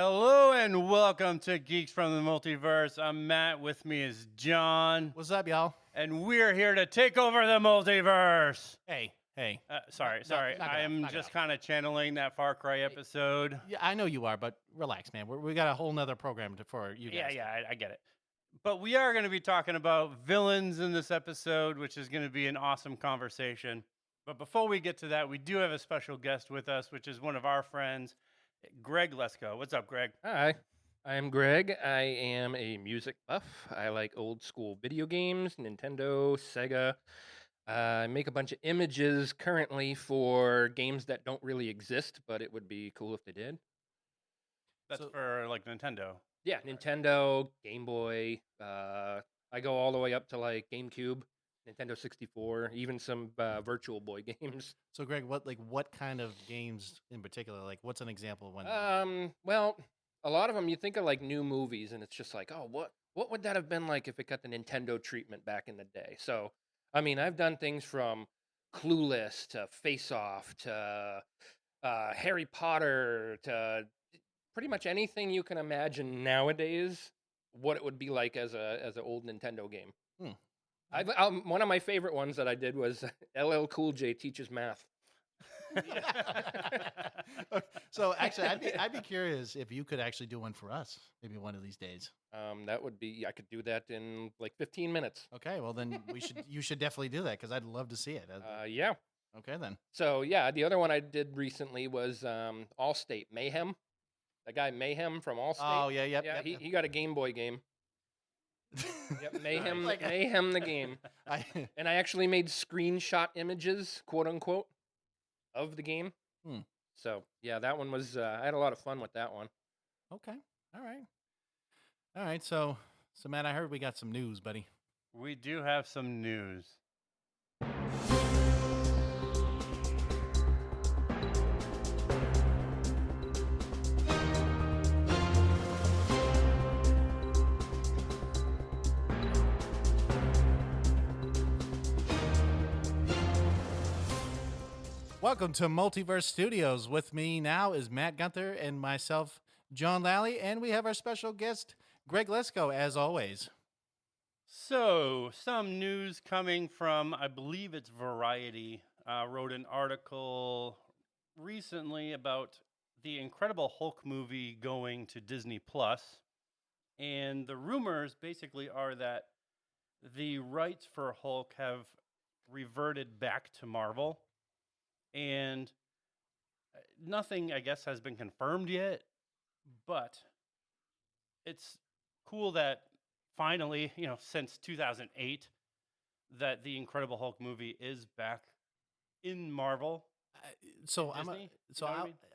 Hello and welcome to Geeks from the Multiverse. I'm Matt. With me is John. What's up, y'all? And we're here to take over the multiverse. Hey. Sorry. knock I it am off. just kind of channeling that Far Cry episode. Yeah, I know you are, but relax, man. We got a whole nother program for you guys. I get it. But we are going to be talking about villains in this episode, which is going to be an awesome conversation. But before we get to that, we do have a special guest with us, which is one of our friends, Greg Lesko. What's up, Greg? Hi, I'm Greg. I am a music buff. I like old school video games, Nintendo, Sega. I make a bunch of images currently for games that don't really exist, but it would be cool if they did. That's for like Nintendo. Yeah, Nintendo, Game Boy. I go all the way up to like GameCube, Nintendo 64, even some Virtual Boy games. So, Greg, what kind of games in particular? Like, what's an example of one? Well, a lot of them you think of like new movies, and it's just like, oh, what would that have been like if it got the Nintendo treatment back in the day? So, I mean, I've done things from Clueless to Face Off to Harry Potter to pretty much anything you can imagine nowadays. What it would be like as an old Nintendo game. One of my favorite ones that I did was LL Cool J Teaches Math. So, actually, I'd be curious if you could actually do one for us, maybe one of these days. That would be, I could do that in like 15 minutes. Okay, well then you should definitely do that because I'd love to see it. Yeah. Okay then. So yeah, the other one I did recently was Allstate Mayhem. The guy Mayhem from Allstate. Oh yeah, yep. He got a Game Boy game. Yep, Mayhem, Like- Mayhem the game. And I actually made screenshot images, quote unquote, of the game. So yeah, that one was. I had a lot of fun with that one. Okay. All right. So Matt, I heard we got some news, buddy. We do have some news. Welcome to Multiverse Studios. With me now is Matt Gunther and myself, John Lally, and we have our special guest, Greg Lesko, as always. So, some news coming from, I believe it's Variety, wrote an article recently about the Incredible Hulk movie going to Disney Plus, and the rumors basically are that the rights for Hulk have reverted back to Marvel, and nothing, I guess, has been confirmed yet, but it's cool that finally, since 2008, that the Incredible Hulk movie is back in Marvel. Disney?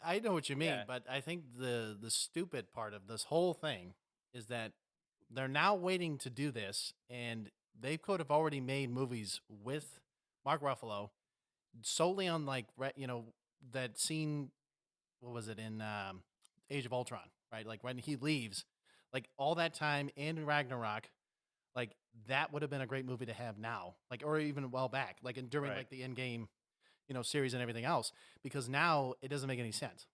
I know what you mean, Yeah. but I think the stupid part of this whole thing is that they're now waiting to do this, and they could have already made movies with Mark Ruffalo solely on that scene. What was it in Age of Ultron? Right, like when he leaves, like all that time in Ragnarok, like that would have been a great movie to have now, like or even a while back, like during Right. like the Endgame, series and everything else, because now it doesn't make any sense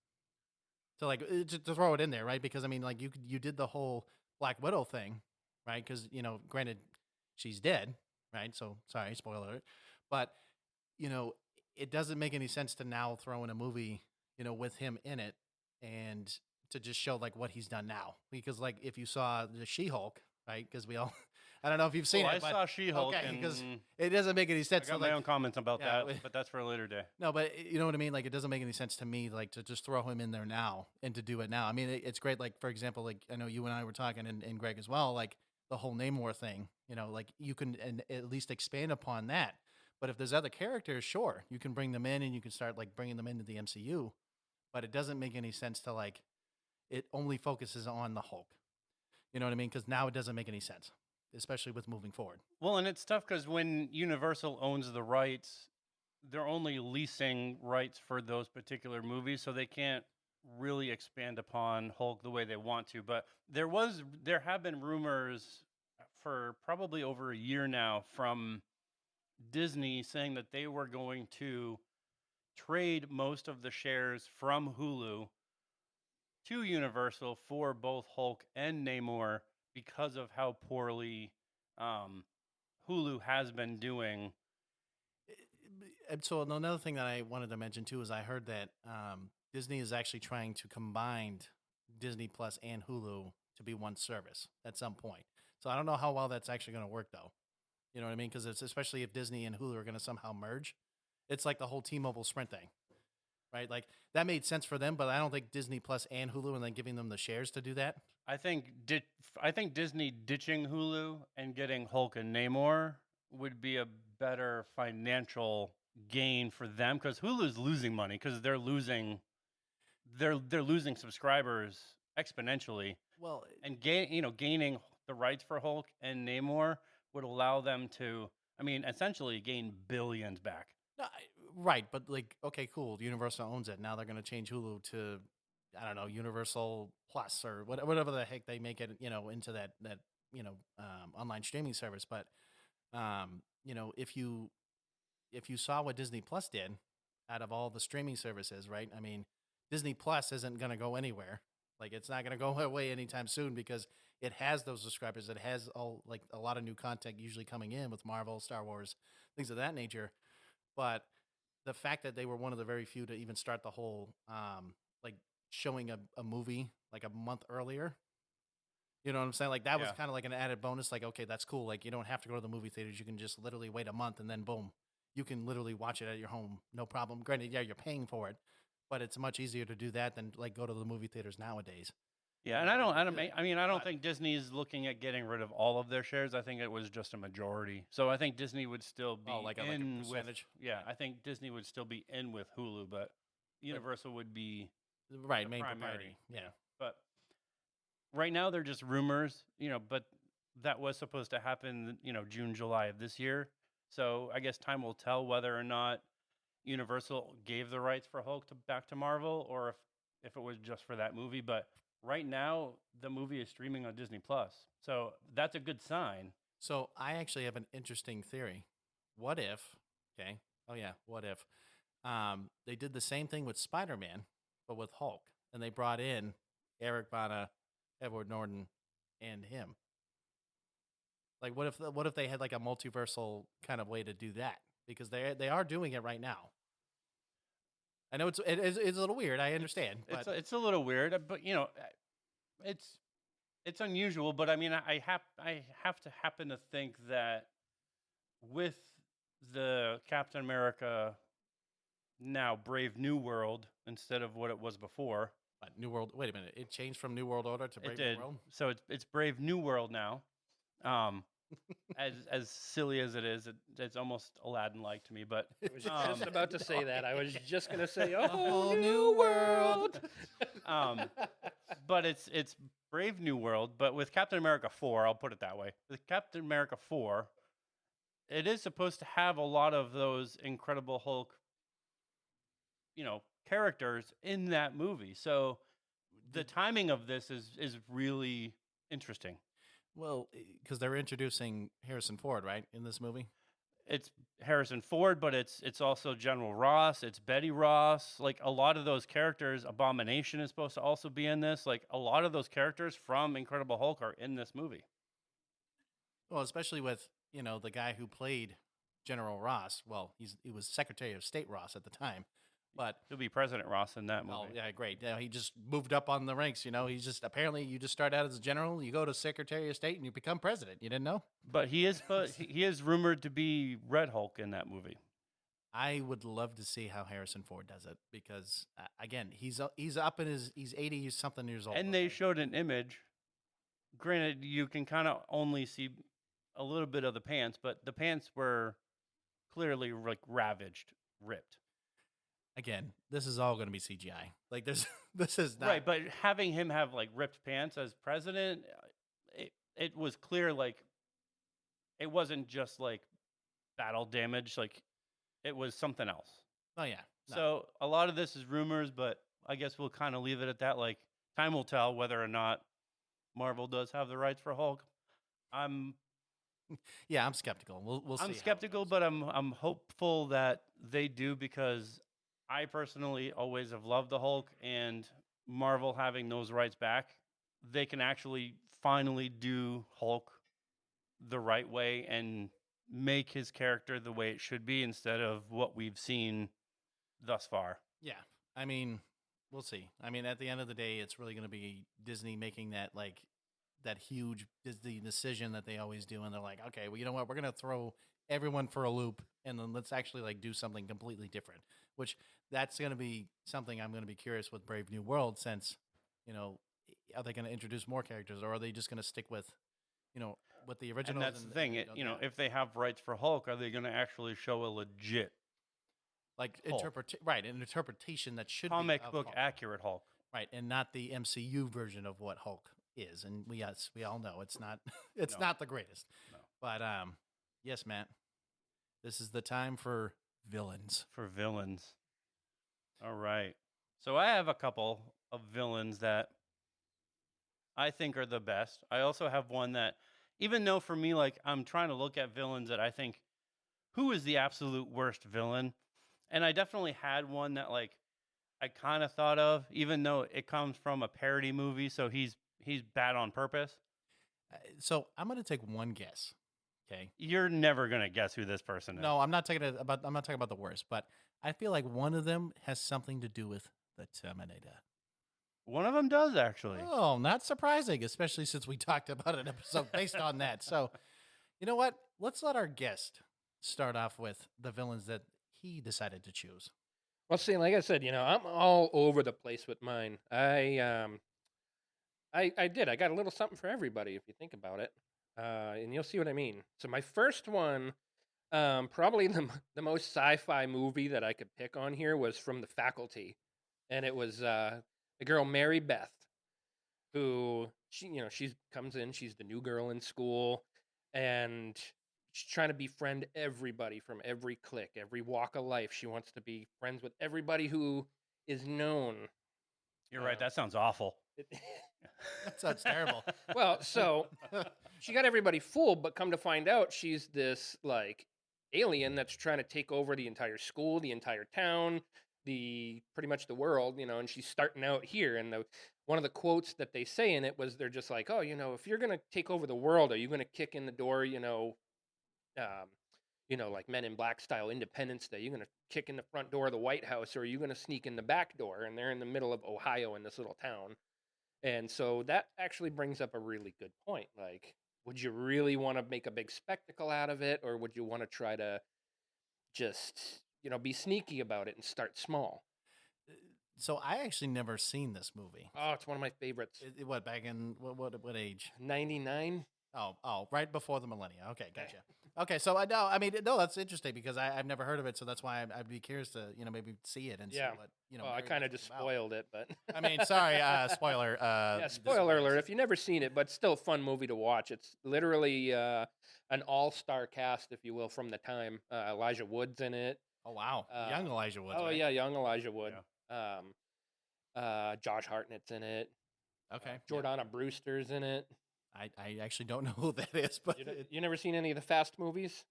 to throw it in there, right? Because I mean, like you did the whole Black Widow thing, right? Because granted, she's dead, right? So sorry, spoiler alert, but it doesn't make any sense to now throw in a movie, with him in it and to just show like what he's done now. Because like if you saw the She-Hulk, right? Because we all, I don't know if you've seen I it. saw She-Hulk, okay, and because it doesn't make any I sense. got my own comments about that, but that's for a later day. No, but you know what I mean? Like, it doesn't make any sense to me, like, to just throw him in there now and to do it now. I mean, it's great. Like, for example, like, I know you and I were talking, and Greg as well, like, the whole Namor thing, like, you can at least expand upon that. But if there's other characters, sure, you can bring them in and you can start, like, bringing them into the MCU. But it doesn't make any sense to, like, it only focuses on the Hulk. You know what I mean? Because now it doesn't make any sense, especially with moving forward. Well, and it's tough because when Universal owns the rights, they're only leasing rights for those particular movies, so they can't really expand upon Hulk the way they want to. But there have been rumors for probably over a year now from Disney saying that they were going to trade most of the shares from Hulu to Universal for both Hulk and Namor because of how poorly Hulu has been doing. And so another thing that I wanted to mention too is I heard that Disney is actually trying to combine Disney Plus and Hulu to be one service at some point. So I don't know how well that's actually going to work though. You know what I mean? Because it's especially if Disney and Hulu are going to somehow merge. It's like the whole T-Mobile Sprint thing, right? Like that made sense for them, but I don't think Disney Plus and Hulu and then giving them the shares to do that. I think Disney ditching Hulu and getting Hulk and Namor would be a better financial gain for them because Hulu's losing money because they're losing subscribers exponentially. Well, And gaining the rights for Hulk and Namor would allow them to, I mean, essentially gain billions back. no, right, but like, okay, cool. Universal owns it. Now they're going to change Hulu to, I don't know, Universal Plus or whatever the heck they make it, into that online streaming service. But if you saw what Disney Plus did out of all the streaming services, right? I mean, Disney Plus isn't going to go anywhere. Like it's not going to go away anytime soon because it has those subscribers. It has a lot of new content usually coming in with Marvel, Star Wars, things of that nature. But the fact that they were one of the very few to even start the whole like showing a movie like a month earlier. You know what I'm saying? Like that was Yeah. kind of like an added bonus. Like, okay, that's cool. Like you don't have to go to the movie theaters. You can just literally wait a month and then boom, you can literally watch it at your home, no problem. Granted, yeah, you're paying for it, but it's much easier to do that than like go to the movie theaters nowadays. Yeah, and I don't But- think Disney's looking at getting rid of all of their shares. I think it was just a majority. So I think Disney would still be like a in with percentage? yeah, I think Disney would still be in with Hulu, but Universal would be Right, the main primary. propriety. Yeah. But right now they're just rumors, but that was supposed to happen, June, July of this year. So I guess time will tell whether or not Universal gave the rights for Hulk back to Marvel or if it was just for that movie. But right now the movie is streaming on Disney Plus. So that's a good sign. So I actually have an interesting theory. What if, okay, oh yeah, what if they did the same thing with Spider-Man, but with Hulk, and they brought in Eric Bana, Edward Norton, and him? Like, what if they had like a multiversal kind of way to do that? Because they are doing it right now. I know it's a little weird. I understand, but It's a little weird, but it's unusual. But I mean, I have to happen to think that with the Captain America now Brave New World instead of what it was before. New World. Wait a minute, it changed from New World Order to It Brave did. New World. So it's Brave New World now. As silly as it is, it's almost Aladdin-like to me. But I was just about to say that. I was just going to say, A oh, whole new new world. but it's Brave New World. But with Captain America 4, I'll put it that way. With Captain America 4, it is supposed to have a lot of those Incredible Hulk, characters in that movie. So the timing of this is really interesting. Well, because they're introducing Harrison Ford, right, in this movie. It's Harrison Ford, but it's also General Ross. It's Betty Ross. Like a lot of those characters, Abomination is supposed to also be in this. Like a lot of those characters from Incredible Hulk are in this movie. Well, especially with the guy who played General Ross. Well, he was Secretary of State Ross at the time, but He'll be President Ross in that movie. oh yeah, great. Yeah, he just moved up on the ranks. He's just apparently you just start out as a general, you go to Secretary of State, and you become president. You didn't know? But he is rumored to be Red Hulk in that movie. I would love to see how Harrison Ford does it because again, he's up in he's 80 something years old. And they showed an image. Granted, you can kind of only see a little bit of the pants, but the pants were clearly like ravaged, ripped. Again, this is all going to be CGI. Like this is not Right, but having him have like ripped pants as president, it was clear like it wasn't just like battle damage, like it was something else. Oh yeah. No. So a lot of this is rumors, but I guess we'll kind of leave it at that. Like time will tell whether or not Marvel does have the rights for Hulk. I'm skeptical. We'll see. I'm how it skeptical, goes. but I'm hopeful that they do because I personally always have loved the Hulk, and Marvel having those rights back, they can actually finally do Hulk the right way and make his character the way it should be instead of what we've seen thus far. Yeah. I mean, we'll see. I mean, at the end of the day, it's really going to be Disney making that huge Disney decision that they always do, and they're like, okay, well, you know what? We're going to throw everyone for a loop, and then let's actually like do something completely different. Which that's going to be something I'm going to be curious with Brave New World, since are they going to introduce more characters, or are they just going to stick with with the original? And that's the thing. If they have rights for Hulk, are they going to actually show a legit like Hulk. an interpretation that should comic be of book Hulk. accurate Hulk? Right, and not the MCU version of what Hulk is. And we all know it's not it's No. not the greatest. No. But yes, Matt, this is the time for villains. For villains. All right. So I have a couple of villains that I think are the best. I also have one that, even though for me, like, I'm trying to look at villains that I think, who is the absolute worst villain? And I definitely had one that, like, I kind of thought of, even though it comes from a parody movie, so he's bad on purpose. So I'm going to take one guess. Okay. You're never gonna guess who this person is. No, I'm not talking about the worst, but I feel like one of them has something to do with the Terminator. One of them does, actually. Oh, not surprising, especially since we talked about an episode based on that. So, you know what? Let's let our guest start off with the villains that he decided to choose. Well, see, like I said, I'm all over the place with mine. I did. I got a little something for everybody if you think about it, and you'll see what I mean. So my first one, probably the most sci-fi movie that I could pick on here was from The Faculty, and it was the girl Mary Beth, who she comes in. She's the new girl in school, and she's trying to befriend everybody from every clique, every walk of life. She wants to be friends with everybody who is known. You're right. That sounds awful. That sounds terrible. Well, so she got everybody fooled, but come to find out, she's this like alien that's trying to take over the entire school, the entire town, pretty much the world, and she's starting out here. And one of the quotes that they say in it was, they're just like, oh, if you're gonna take over the world, are you gonna kick in the door, like Men in Black style Independence Day? You're gonna kick in the front door of the White House, or are you gonna sneak in the back door? And they're in the middle of Ohio in this little town. And so that actually brings up a really good point. Like, would you really want to make a big spectacle out of it, or would you want to try to just, be sneaky about it and start small? So I actually never seen this movie. Oh, it's one of my favorites. What, back in what age? 99. Oh, right before the millennia. Okay, gotcha. Okay, so that's interesting because I've never heard of it, so that's why I'd be curious to maybe see it and see what Well, I kind of just spoiled it, but I mean, sorry, spoiler. Yeah, spoiler alert if you've never seen it, but still a fun movie to watch. It's literally an all-star cast, if you will, from the time. Elijah Wood's in it. Oh wow, young Elijah Wood. Oh right? yeah, young Elijah Wood. Josh Hartnett's in it. Okay, Jordana Brewster's in it. I actually don't know who that is, but you never seen any of the Fast movies?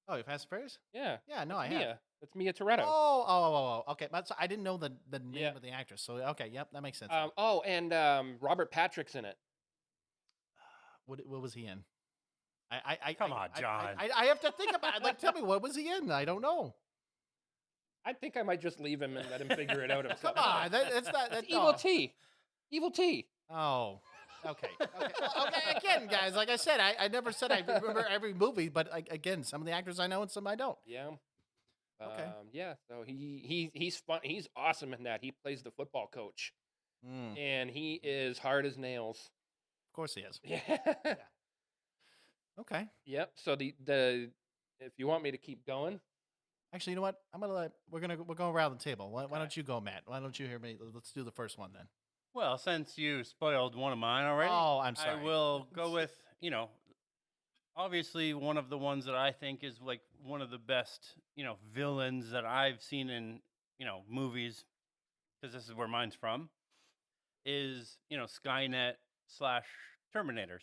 Oh, Fast and Furious? Yeah. Yeah, no, I have. That's Mia Toretto. Oh, okay. But so I didn't know the name of the actress. So okay, yep, that makes sense. And Robert Patrick's in it. What was he in? Come on, John. I have to think about it. Like, tell me, what was he in? I don't know. I think I might just leave him and let him figure it out himself. Come on, that's not that's Evil T. Evil T. Oh. Okay. Okay. Again, guys, like I said, I never said I remember every movie, but again, some of the actors I know and some I don't. Yeah. Okay. Yeah. So he's fun. He's awesome in that. He plays the football coach, and he is hard as nails. Of course he is. Yeah. Okay. Yep. So the if you want me to keep going, actually, you know what? We're going around the table. Why don't you go, Matt? Why don't you hear me? Let's do the first one then. Well, since you spoiled one of mine already, I'm sorry. I will go with, obviously one of the ones that I think is like one of the best, villains that I've seen in, movies, because this is where mine's from, is, Skynet / Terminators.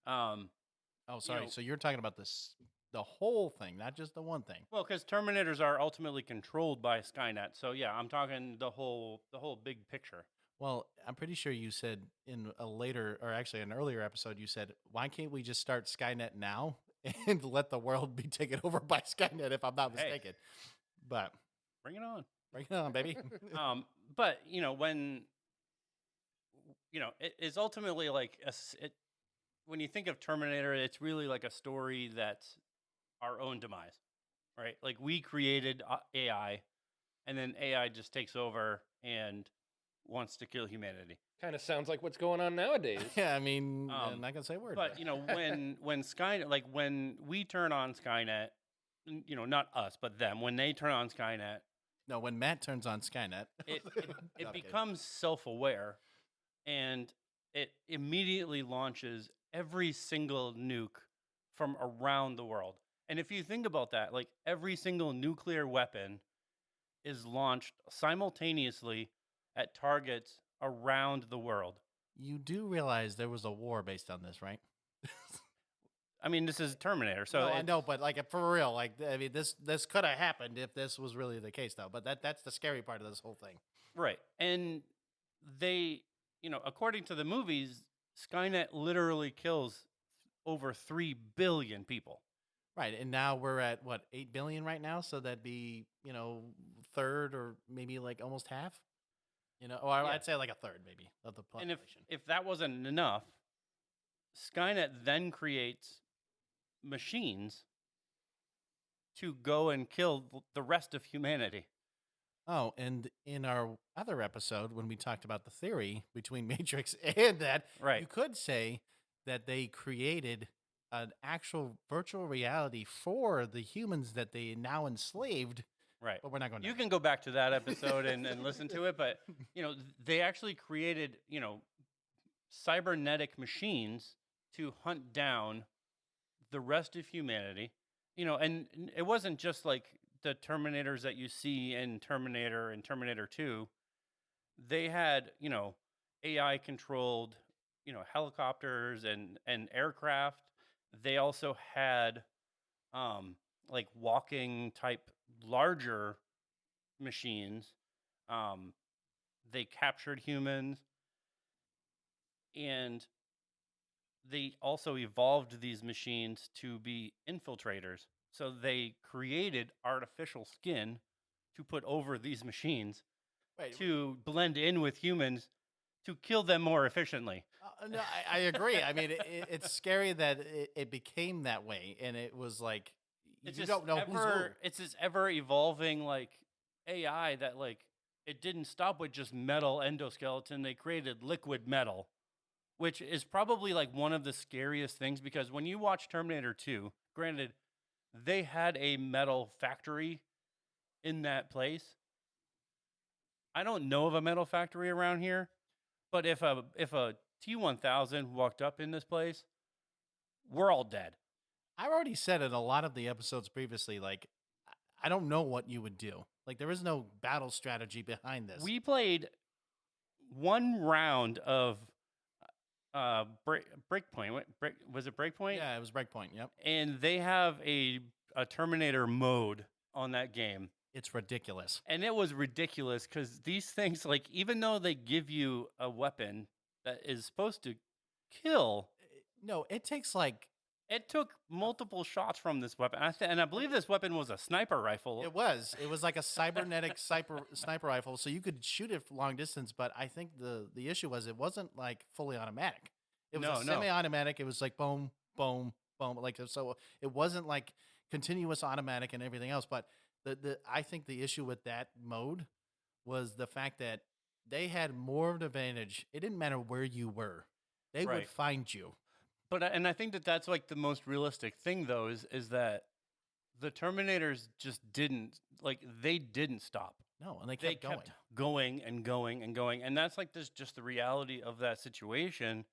Oh, sorry. So you're talking about the whole thing, not just the one thing. Well, because Terminators are ultimately controlled by Skynet. So yeah, I'm talking the whole big picture. Well, I'm pretty sure you said in a later, or actually an earlier episode, you said, why can't we just start Skynet now and let the world be taken over by Skynet, if I'm not Hey, mistaken? But bring it on. bring it on, baby. But when it's ultimately like when you think of Terminator, it's really like a story that's our own demise, right? Like we created AI, and then AI just takes over and wants to kill humanity. Kind of sounds like what's going on nowadays. Yeah, I mean, I'm not gonna say a word. But when Skynet, like when we turn on Skynet, not us, but them, when they turn on Skynet, no, when Matt turns on Skynet, it No, I'm becomes self-aware, and it immediately launches every single nuke from around the world. And if you think about that, like every single nuclear weapon is launched simultaneously at targets around the world. you do realize there was a war based on this, right? I mean, this is Terminator, so No, I know, but like for real, like I mean, this could have happened if this was really the case, though. But that's the scary part of this whole thing. right. And they, according to the movies, Skynet literally kills over 3 billion people. Right, and now we're at what 8 billion right now, so that'd be third or maybe like almost half. Or Yeah. I'd say like a third maybe of the And population. if that wasn't enough, Skynet then creates machines to go and kill the rest of humanity. Oh, and in our other episode when we talked about the theory between Matrix and that, Right. you could say that they created an actual virtual reality for the humans that they now enslaved. Right. But we're not going. You can go back to that episode and listen to it, but they actually created, cybernetic machines to hunt down the rest of humanity. And it wasn't just like the Terminators that you see in Terminator and Terminator 2. They had, AI controlled, helicopters and aircraft. They also had like walking type larger machines. They captured humans, and they also evolved these machines to be infiltrators. So they created artificial skin to put over these machines Wait, to blend in with humans to kill them more efficiently. no, I agree. I mean, it's scary that it became that way, and it was like you don't know who's who. It's this ever evolving like AI that like it didn't stop with just metal endoskeleton. They created liquid metal, which is probably like one of the scariest things, because when you watch Terminator 2, granted, they had a metal factory in that place. I don't know of a metal factory around here, but if a T1000 walked up in this place, we're all dead. I already said in a lot of the episodes previously, like I don't know what you would do. Like there is no battle strategy behind this. We played one round of Breakpoint. Was it Breakpoint? Yeah, it was Breakpoint. Yep. And they have a Terminator mode on that game. It's ridiculous. And it was ridiculous because these things, like, even though they give you a weapon that is supposed to kill, No, it takes like it took multiple shots from this weapon. And I believe this weapon was a sniper rifle. it was like a cybernetic sniper rifle, so you could shoot it long distance. But I think the issue was it wasn't like fully automatic. It was No. semi-automatic. It was like boom, boom, boom, like so. It wasn't like continuous automatic and everything else. But I think the issue with that mode was the fact that they had more of an advantage. It didn't matter where you were; they would Right. find you. But and I think that that's like the most realistic thing, though, is that the Terminators just didn't stop. No, and they They kept going. kept going and going and going, and that's like this just the reality of that situation.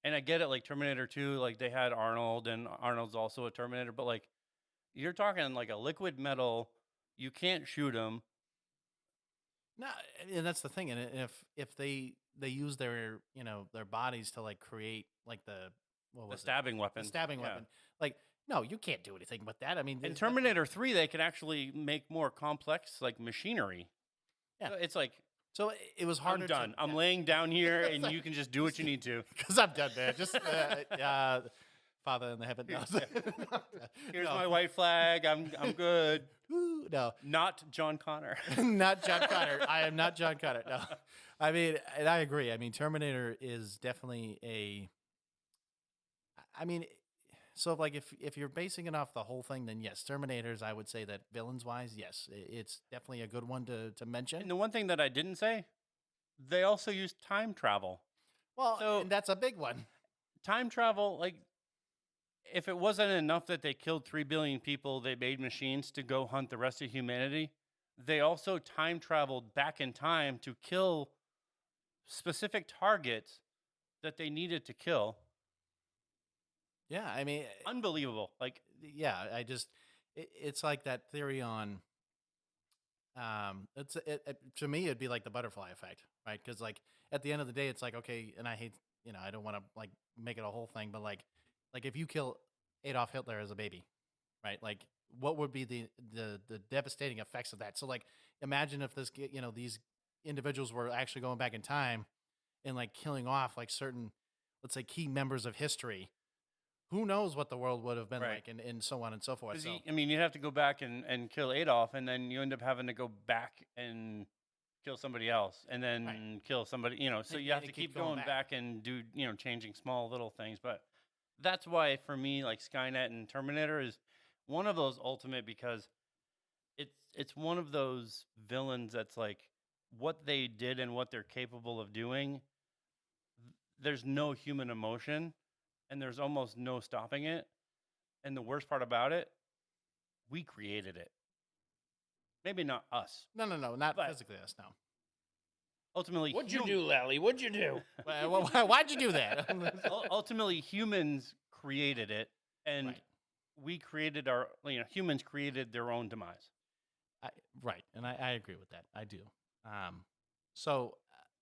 And I get it, like Terminator 2, like they had Arnold, and Arnold's also a Terminator, but like you're talking like a liquid metal, you can't shoot him. No, and that's the thing. And if they use their their bodies to like create like the Stabbing weapon. the stabbing Yeah. weapon, like no, you can't do anything with that. I mean, In there's Terminator 3, they can actually make more complex like machinery. Yeah. So it's like So it was I'm harder. done. I'm laying down here, and you can just do what you need to. Because I'm done, man. Just Father in the heaven knows. Here's No. my white flag. I'm good. Woo, no, Not John Connor. not John Connor. I am not John Connor. No, I mean, and I agree. I mean, Terminator is definitely a. I mean, so like if you're basing it off the whole thing, then yes, Terminators. I would say that villains wise, yes, it's definitely a good one to mention. And the one thing that I didn't say, they also use time travel. Well, So- and that's a big one. Time travel, like, if it wasn't enough that they killed 3 billion people, they made machines to go hunt the rest of humanity. They also time traveled back in time to kill specific targets that they needed to kill. Yeah, I mean, Unbelievable. Like, yeah, it's like that theory on to me it'd be like the butterfly effect, right? Because like at the end of the day it's like, okay, and I hate, I don't want to like make it a whole thing, but like if you kill Adolf Hitler as a baby, right? Like what would be the devastating effects of that? So like imagine if these individuals were actually going back in time and like killing off like certain, let's say, key members of history. Who knows what the world would have been Right. like, and so on and so forth. 'cause So, you'd have to go back and kill Adolf, and then you end up having to go back and kill somebody else, and then kill somebody, so And- you have and to keep keep going going back. back and do, changing small little things. But that's why, for me, like Skynet and Terminator is one of those ultimate, because it's one of those villains that's like what they did and what they're capable of doing. There's no human emotion, and there's almost no stopping it. And the worst part about it, we created it. Maybe not us. no, not But- physically us, no. Ultimately, What'd you do, Lally? What'd you do? Why'd you do that? Ultimately, humans created it, and Right. we created humans created their own demise. Right, and I agree with that. I do. So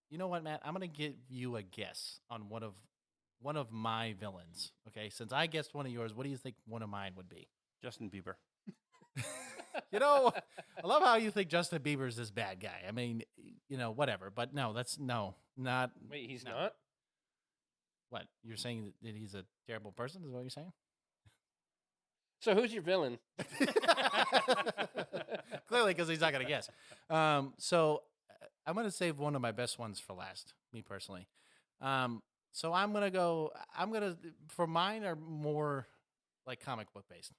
you know what, Matt? I'm gonna give you a guess on one of my villains. Okay, since I guessed one of yours, what do you think one of mine would be? Justin Bieber. I love how you think Justin Bieber's this bad guy. I mean, whatever. But no, not. Wait, he's no. not? What you're saying that he's a terrible person is what you're saying? So who's your villain? Clearly, because he's not gonna guess. So I'm gonna save one of my best ones for last. Me personally. So I'm gonna for mine are more like comic book based.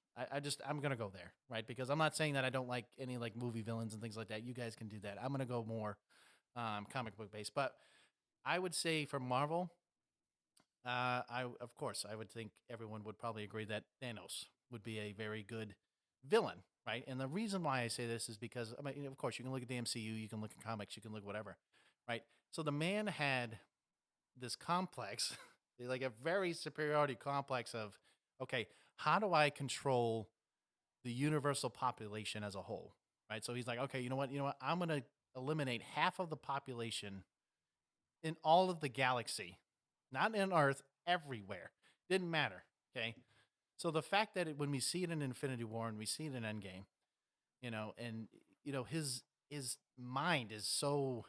I'm gonna go there, right? Because I'm not saying that I don't like any like movie villains and things like that. You guys can do that. I'm gonna go more comic book based. But I would say for Marvel, of course I would think everyone would probably agree that Thanos would be a very good villain, right? And the reason why I say this is because I mean, of course, you can look at the MCU, you can look at comics, you can look whatever, right? So the man had this complex, like a very superiority complex of, okay, how do I control the universal population as a whole, right? So he's like, okay, you know what, I'm going to eliminate half of the population in all of the galaxy, not in Earth, everywhere. Didn't matter, okay? So the fact that when we see it in Infinity War and we see it in Endgame, and his mind is so,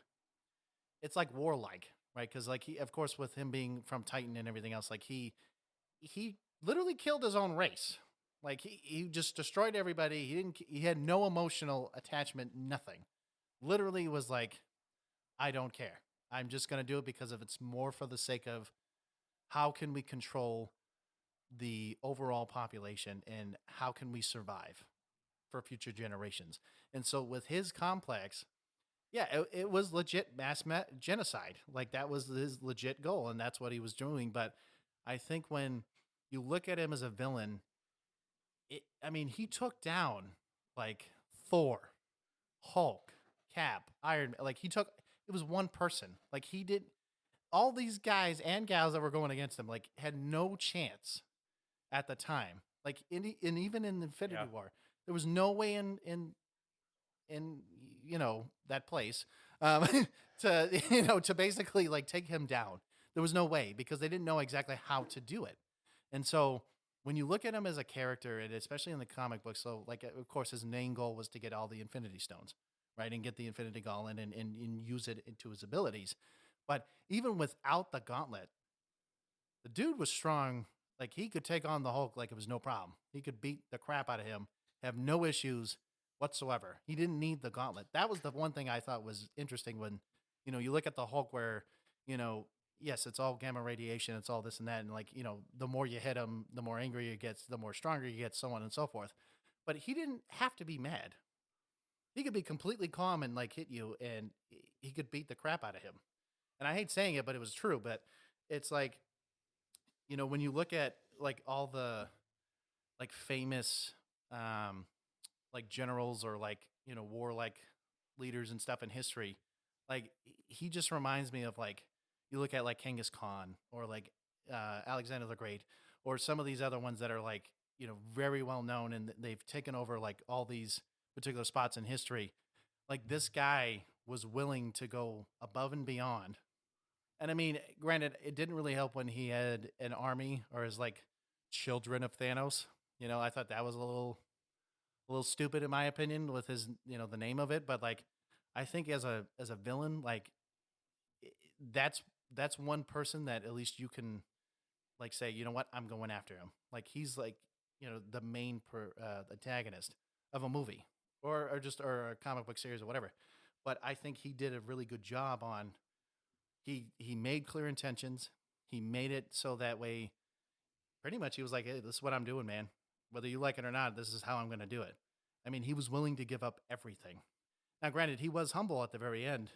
it's like warlike, right? Because like he, of course, with him being from Titan and everything else, like he literally killed his own race. Like he just destroyed everybody. He had no emotional attachment, nothing. Literally was like, I don't care. I'm just gonna do it because if it's more for the sake of how can we control the overall population and how can we survive for future generations. And so with his complex, yeah, it was legit genocide. Like that was his legit goal, and that's what he was doing. But I think when you look at him as a villain, he took down like Thor, Hulk, Cap, Iron Man. Like it was one person. Like he did all these guys and gals that were going against him, like had no chance at the time. Like in even in Infinity War, there was no way in that place to basically like take him down. There was no way because they didn't know exactly how to do it. And so when you look at him as a character, and especially in the comic book, so like of course his main goal was to get all the Infinity Stones, right, and get the Infinity Gauntlet and use it into his abilities. But even without the gauntlet, the dude was strong. Like he could take on the Hulk like it was no problem. He could beat the crap out of him, have no issues whatsoever. He didn't need the gauntlet. That was the one thing I thought was interesting when, you look at the Hulk where, yes, it's all gamma radiation, it's all this and that, and like, the more you hit him, the more angry he gets, the more stronger he gets, so on and so forth. But he didn't have to be mad. He could be completely calm and like hit you, and he could beat the crap out of him. And I hate saying it, but it was true. But it's like, when you look at like all the like famous like generals or like, war like leaders and stuff in history, like he just reminds me of like you look at like Genghis Khan or like Alexander the Great or some of these other ones that are like, very well known and they've taken over like all these particular spots in history. Like this guy was willing to go above and beyond. And I mean, granted, it didn't really help when he had an army or his like children of Thanos. I thought that was a little stupid in my opinion with his, the name of it. But like, I think as a villain, like i- that's one person that at least you can like say, you know what, I'm going after him. Like he's like, the main antagonist of a movie or a comic book series or whatever. But I think he did a really good job on he made clear intentions. He made it so that way pretty much he was like, "Hey, this is what I'm doing, man. Whether you like it or not, this is how I'm going to do it." I mean, he was willing to give up everything. Now, granted, he was humble at the very end,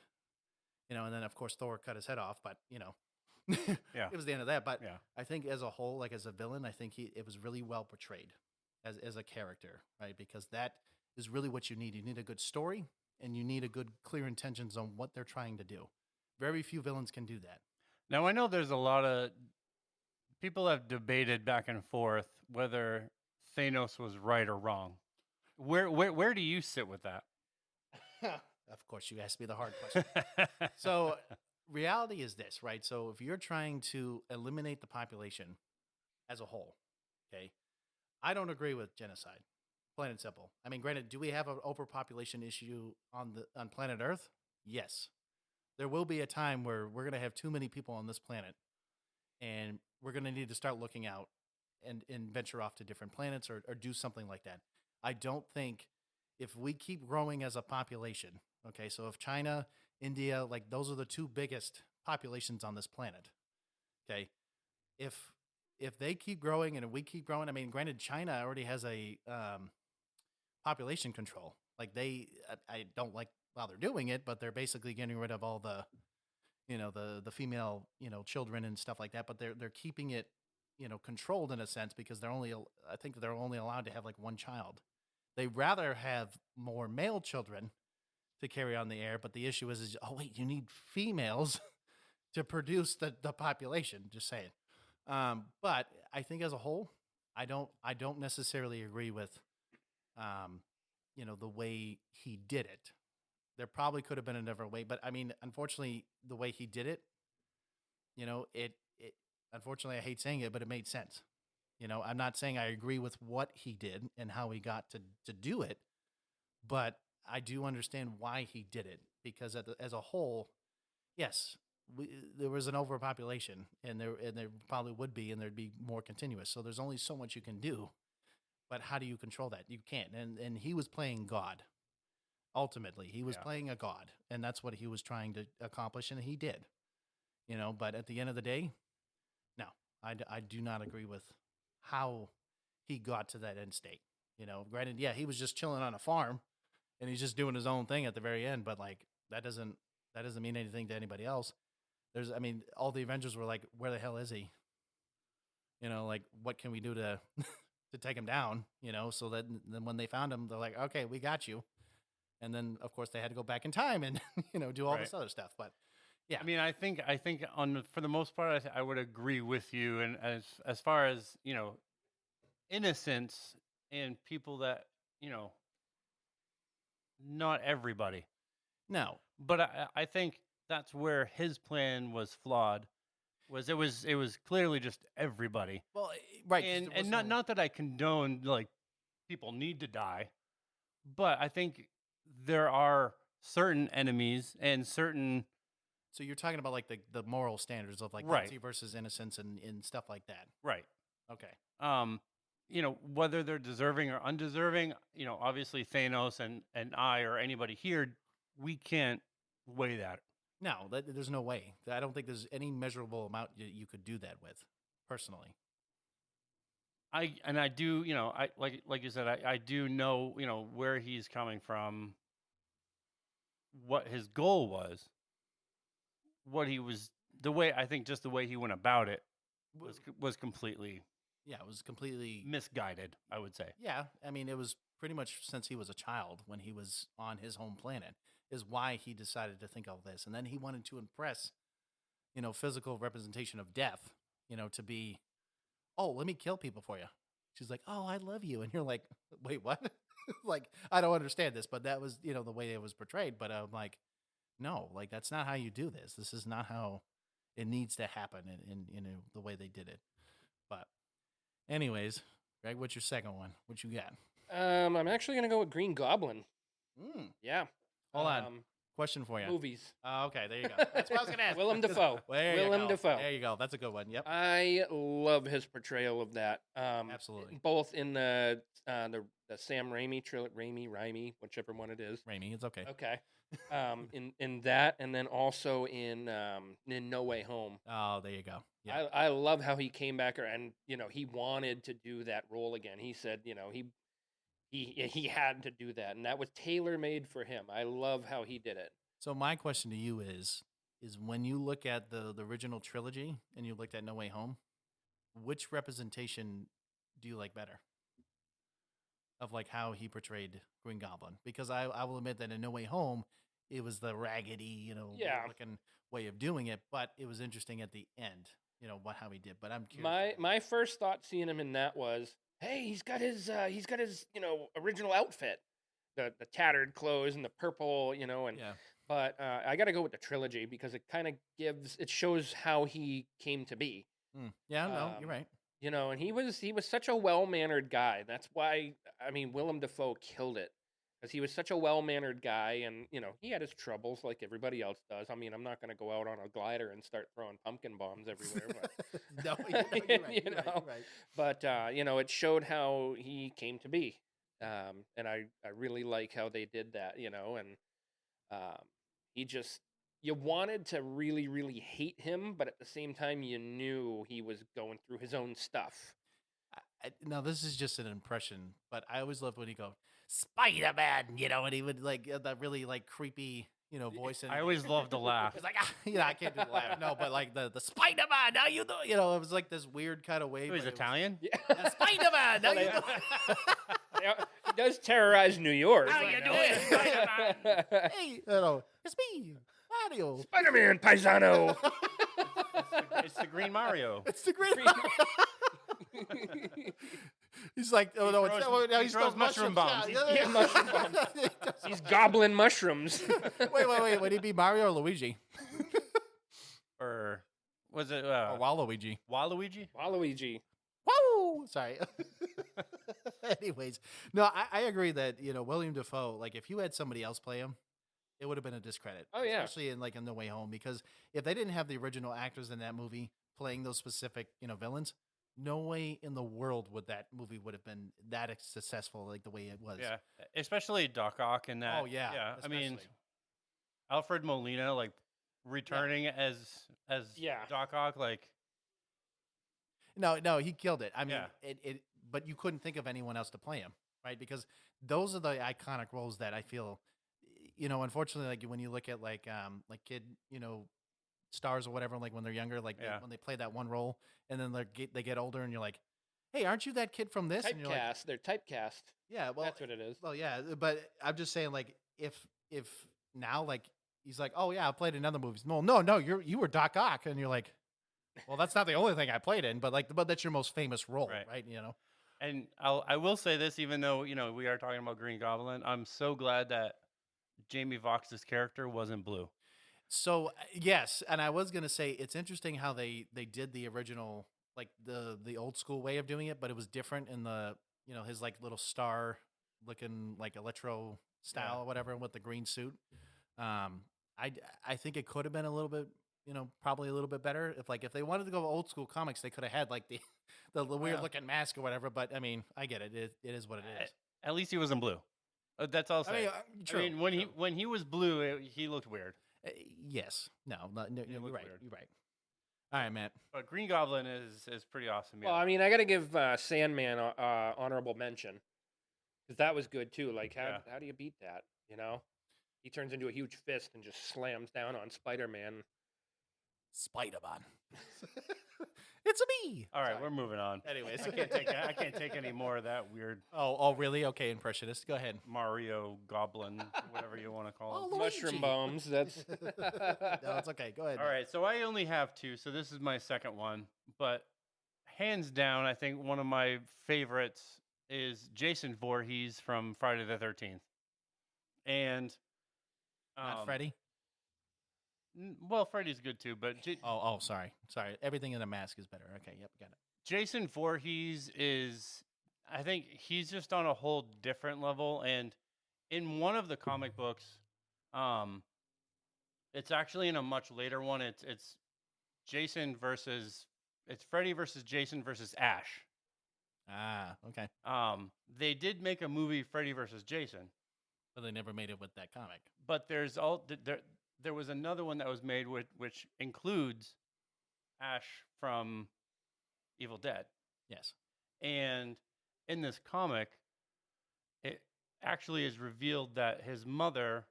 and then of course Thor cut his head off, but Yeah. it was the end of that. But Yeah. I think as a whole, like as a villain, I think it was really well portrayed as a character, right? Because that is really what you need. You need a good story and you need a good clear intentions on what they're trying to do. Very few villains can do that. Now I know there's a lot of people have debated back and forth whether Thanos was right or wrong. Where do you sit with that? Of course, you asked me the hard question. So, reality is this, right? So, if you're trying to eliminate the population as a whole, okay, I don't agree with genocide. Plain and simple. I mean, granted, do we have an overpopulation issue on planet Earth? Yes. There will be a time where we're going to have too many people on this planet, and we're going to need to start looking out and venture off to different planets or do something like that. I don't think if we keep growing as a population, okay, so if China, India, like those are the two biggest populations on this planet, okay, if they keep growing and we keep growing, I mean, granted, China already has a population control. Like I don't like how they're doing it, but they're basically getting rid of all the the female children and stuff like that. But they're keeping it controlled in a sense because I think they're only allowed to have like one child. They rather have more male children to carry on the air, but the issue is oh wait, you need females to produce the population. Just saying. But I think as a whole, I don't necessarily agree with the way he did it. There probably could have been another way, but I mean, unfortunately, the way he did it, it unfortunately I hate saying it, but it made sense. I'm not saying I agree with what he did and how he got to do it, but I do understand why he did it because as a whole, yes, there was an overpopulation, and there probably would be, and there'd be more continuous. So there's only so much you can do, but how do you control that? You can't. And he was playing God. Ultimately, he was Yeah. playing a god, and that's what he was trying to accomplish, and he did. But at the end of the day, no, I do not agree with how he got to that end state. Granted, yeah, he was just chilling on a farm and he's just doing his own thing at the very end, but like that doesn't mean anything to anybody else. I mean, all the Avengers were like, where the hell is he? Like what can we do to to take him down? So that then when they found him, they're like, okay, we got you. And then of course they had to go back in time and do all Right. this other stuff. But yeah, I mean, I think for the most part, I would agree with you. And as far as innocence and people that not everybody, no, but I think that's where his plan was flawed. It was clearly just everybody, well, right, 'cause and there was not no, not that I condone like people need to die, but I think there are certain enemies and certain So you're talking about like the moral standards of like Right. guilty versus innocence and stuff like that. right. Okay. Whether they're deserving or undeserving, obviously Thanos and I or anybody here, we can't weigh that. No, there's no way. I don't think there's any measurable amount you could do that with, personally. I do, I like you said, I do know, where he's coming from, what his goal was, what he was, the way I think just the way he went about it was completely Yeah, it was completely. misguided, I would say. Yeah, I mean, it was pretty much since he was a child when he was on his home planet is why he decided to think of this, and then he wanted to impress, physical representation of death, to be, oh, let me kill people for you. She's like, oh, I love you, and you're like, wait, what? Like, I don't understand this, but that was, the way it was portrayed. But I'm like, no, like that's not how you do this. This is not how it needs to happen in the way they did it. But anyways, Greg, what's your second one? What you got? I'm actually gonna go with Green Goblin. Yeah. Hold on. Question for you. Movies. Okay, there you go. That's what I was gonna ask. Willem Dafoe. Willem Dafoe. There you go. That's a good one. Yep. I love his portrayal of that. Absolutely. Both in the Sam Raimi Raimi, whichever one it is. Raimi, it's okay. Okay. In that, and then also in No Way Home. Oh, there you go. Yeah. I love how he came back and he wanted to do that role again. He said he had to do that, and that was tailor made for him. I love how he did it. So my question to you is when you look at the original trilogy and you looked at No Way Home, which representation do you like better of like how he portrayed Green Goblin? Because I will admit that in No Way Home, it was the raggedy, looking way of doing it, but it was interesting at the end, how he did. But I'm curious. My first thought seeing him in that was, hey, he's got his original outfit, the tattered clothes and the purple, and Yeah. but I got to go with the trilogy because it shows how he came to be. Yeah, no, you're right. And he was such a well-mannered guy. That's why Willem Dafoe killed it. Because he was such a well-mannered guy, and he had his troubles like everybody else does. I'm not going to go out on a glider and start throwing pumpkin bombs everywhere. But, No, you're right. You're right. But it showed how he came to be, and I really like how they did that. He just you wanted to really really hate him, but at the same time you knew he was going through his own stuff. Now this is just an impression, but I always loved when he go Spider-Man, and he would like that really like creepy, voice. I always love to laugh. It's like I can't do the laugh. No, but like the Spider-Man, now you know, it was like this weird kind of way. It was Italian. Yeah, Spider-Man, now you know. He does terrorize New York. How you doing, Spider-Man? Hey, it's me, Mario. Spider-Man, paisano. It's the Green Mario. It's the Green Mario. He's like, oh no, he throws mushroom bombs. Yeah, mushroom bombs. These goblin mushrooms. Wait. Would he be Mario or Luigi? Or was it Or Waluigi? Waluigi? Waluigi. Woo! Sorry. Anyways, no, I agree that William Dafoe. Like, if you had somebody else play him, it would have been a discredit. Oh yeah, especially in No Way Home, because if they didn't have the original actors in that movie playing those specific villains, no way in the world that movie would have been that successful like the way it was. Yeah, especially Doc Ock and that. Oh yeah, yeah. Especially. I mean, Alfred Molina like returning as Doc Ock, like. No, he killed it. I mean, Yeah. but you couldn't think of anyone else to play him, right? Because those are the iconic roles that I feel, unfortunately, like when you look at like kid, stars or whatever, like when they're younger, like when they play that one role, and then they get older, and you're like, hey, aren't you that kid from this? And you're like, They're typecast. Yeah, well, that's what it is. Well, yeah, but I'm just saying, like, if now, like, he's like, oh yeah, I played in other movies. No, you were Doc Ock, and you're like, well, that's not the only thing I played in, but that's your most famous role, right? And I will say this, even though we are talking about Green Goblin, I'm so glad that Jamie Foxx's character wasn't blue. So yes, and I was gonna say it's interesting how they did the original, like the old school way of doing it, but it was different in the his like little star looking like electro style or whatever with the green suit. Um, I I think it could have been a little bit, probably a little bit better if they wanted to go old school comics, they could have had like the the weird Well, looking mask or whatever. But I mean, I get it. It is what it at, is. at least he wasn't blue. That's all I'll I mean, say. I true, mean, when true. he was blue, he looked weird. Uh, yes, no, He you're looked right. weird. You're right. All right, Matt. But Green Goblin is pretty awesome. Well, Yeah. I mean, I got to give Sandman honorable mention because that was good too. Like, Yeah. how do you beat that? You know, he turns into a huge fist and just slams down on Spider-Man. Spider-Man. It's a me. All right, Sorry. we're moving on. Anyways, I can't take any more of that weird Oh, really? Okay, impressionist. Go ahead. Mario Goblin, whatever you want to call it. Oh, Mushroom Luigi. bombs. That's No, it's okay. Go ahead. All right, so I only have two, so this is my second one. But hands down, I think one of my favorites is Jason Voorhees from Friday the 13th. And Not Freddy. well, Freddy's good too, but Oh, sorry. Everything in a mask is better. Okay, yep, got it. Jason Voorhees is, I think he's just on a whole different level. And in one of the comic books, it's actually in a much later one. It's Freddy versus Jason versus Ash. Ah, okay. They did make a movie, Freddy versus Jason, But they never made it with that comic. but there was another one that was made which includes Ash from Evil Dead. Yes. And in this comic, it actually is revealed that his mother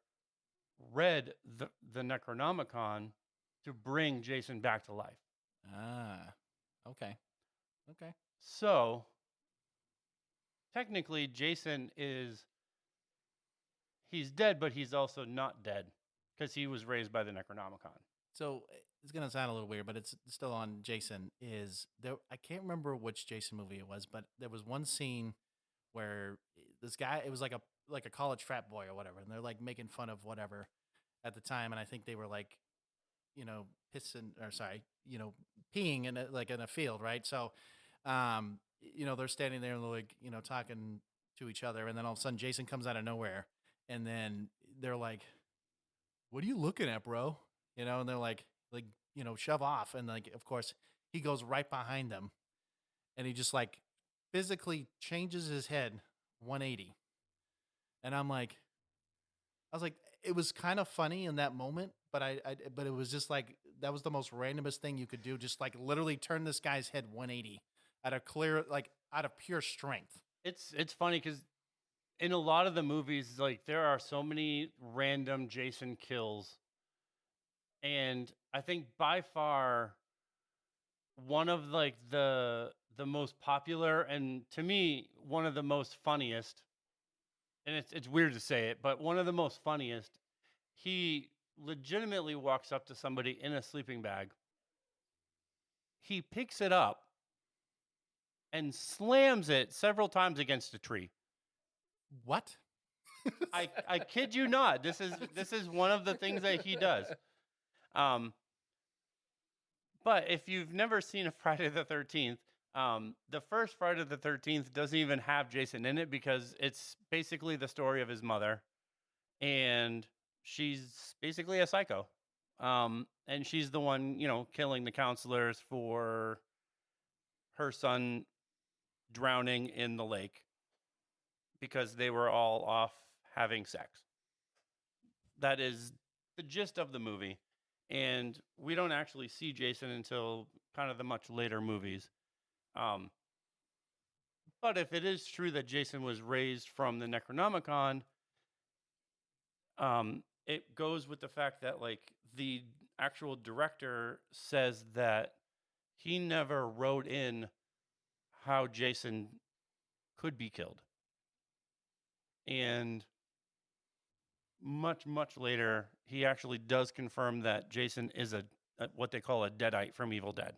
read the Necronomicon to bring Jason back to life. Ah, okay. Okay. So technically, he's dead, but he's also not dead because he was raised by the Necronomicon. So it's gonna sound a little weird, but it's still on Jason. Is there? I can't remember which Jason movie it was, but there was one scene where this guy. It was like a college frat boy or whatever, and they're like making fun of whatever at the time, and I think they were like, pissing or sorry, peeing in a field, right? So, they're standing there and they're like, talking to each other, and then all of a sudden Jason comes out of nowhere, and then they're like, "What are you looking at, bro?" And they're like, shove off, and like, of course, he goes right behind them, and he just like physically changes his head 180, and I was like, it was kind of funny in that moment, but but it was just like that was the most randomest thing you could do, just like literally turn this guy's head 180 out of pure strength. It's funny because in a lot of the movies, like there are so many random Jason kills, and I think by far one of like the most popular and to me one of the most funniest, and it's weird to say it, but one of the most funniest. He legitimately walks up to somebody in a sleeping bag. He picks it up and slams it several times against a tree. What? I kid you not. This is one of the things that he does. But if you've never seen a Friday the 13th, the first Friday the 13th doesn't even have Jason in it because it's basically the story of his mother, and she's basically a psycho. And she's the one, killing the counselors for her son drowning in the lake because they were all off having sex. That is the gist of the movie. And we don't actually see Jason until kind of the much later movies. But if it is true that Jason was raised from the Necronomicon, it goes with the fact that like the actual director says that he never wrote in how Jason could be killed. And much, much later, he actually does confirm that Jason is a what they call a deadite from Evil Dead.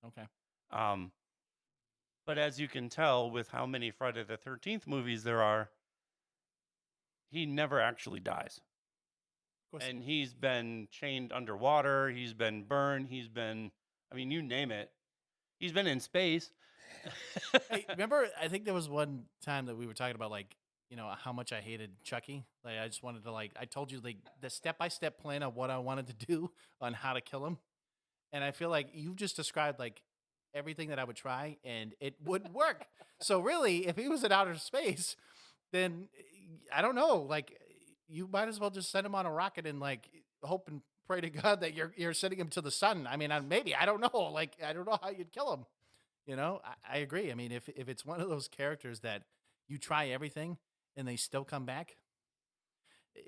Okay. But as you can tell with how many Friday the 13th movies there are, he never actually dies. And he's been chained underwater. He's been burned. You name it. He's been in space. Hey, remember, I think there was one time that we were talking about like how much I hated Chucky. Like, I just wanted to, like, I told you, like, the step-by-step plan of what I wanted to do on how to kill him. And I feel like you've just described, like, everything that I would try, and it would work. So really, if he was in outer space, then I don't know. Like, you might as well just send him on a rocket and, like, hope and pray to God that you're sending him to the sun. I mean, maybe I don't know. Like, I don't know how you'd kill him. I agree. I mean, if it's one of those characters that you try everything and they still come back, eh,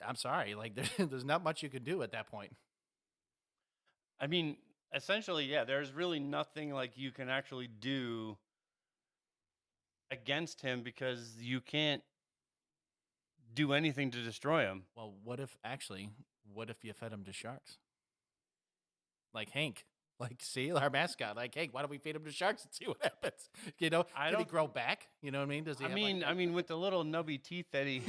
I'm sorry. Like, there's not much you can do at that point. I mean, essentially, yeah, there's really nothing like you can actually do against him because you can't do anything to destroy him. Well, what if you fed him to sharks? Like Hank, like, see, our mascot. Like, Hank, why don't we feed him to sharks and see what happens? I Can he don't. grow back? You know what I mean? Does he I have mean, like I mean, with the little nubby teeth that he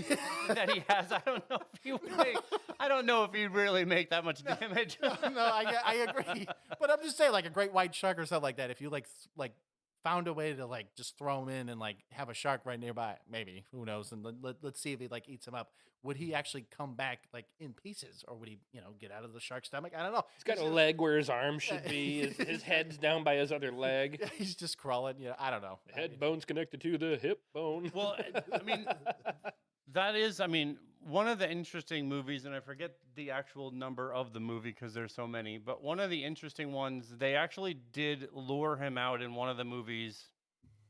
that he has, I don't know if he would make. I don't know if he'd really make that much damage. no, I agree. But I'm just saying, like a great white shark or something like that. If you like found a way to like just throw him in and like have a shark right nearby, maybe, who knows? And let's see if he like eats him up. Would he actually come back like in pieces, or would he get out of the shark's stomach? I don't know. He's got a leg where his arm should be. His head's down by his other leg. Yeah, he's just crawling. I don't know. The head bone's connected to the hip bone. Well, I mean, that is, I mean, one of the interesting movies, and I forget the actual number of the movie because there's so many, but one of the interesting ones, they actually did lure him out in one of the movies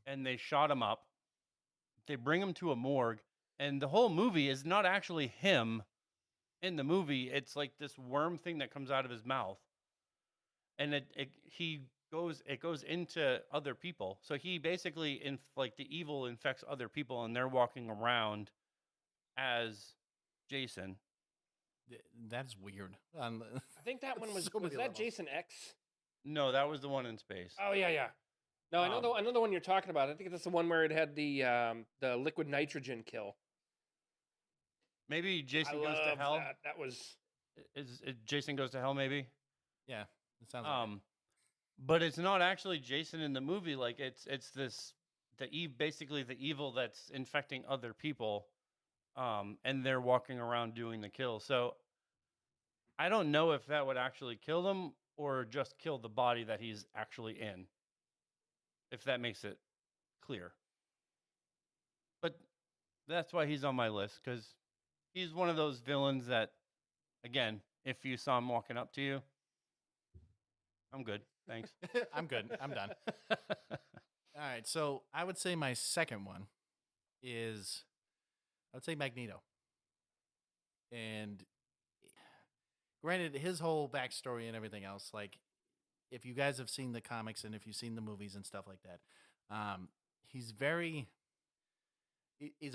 and they shot him up. They bring him to a morgue, and the whole movie is not actually him in the movie. It's like this worm thing that comes out of his mouth. And it goes into other people. So he basically like the evil infects other people, and they're walking around as Jason. That's weird. I think that one was So many that levels. Jason X? No, that was the one in space. Oh yeah. No, I know the one you're talking about. I think that's the one where it had the liquid nitrogen kill. Maybe Jason I Goes to love Hell. that. That was Is Jason Goes to Hell? Maybe. Yeah, it sounds like it. But it's not actually Jason in the movie. Like it's this basically the evil that's infecting other people, and they're walking around doing the kill. So I don't know if that would actually kill them or just kill the body that he's actually in. If that makes it clear. But that's why he's on my list, because he's one of those villains that, again, if you saw him walking up to you, I'm good. Thanks. I'm good. I'm done. All right. So I would say my second one is, I would say Magneto. And granted, his whole backstory and everything else, like, if you guys have seen the comics and if you've seen the movies and stuff like that, he's a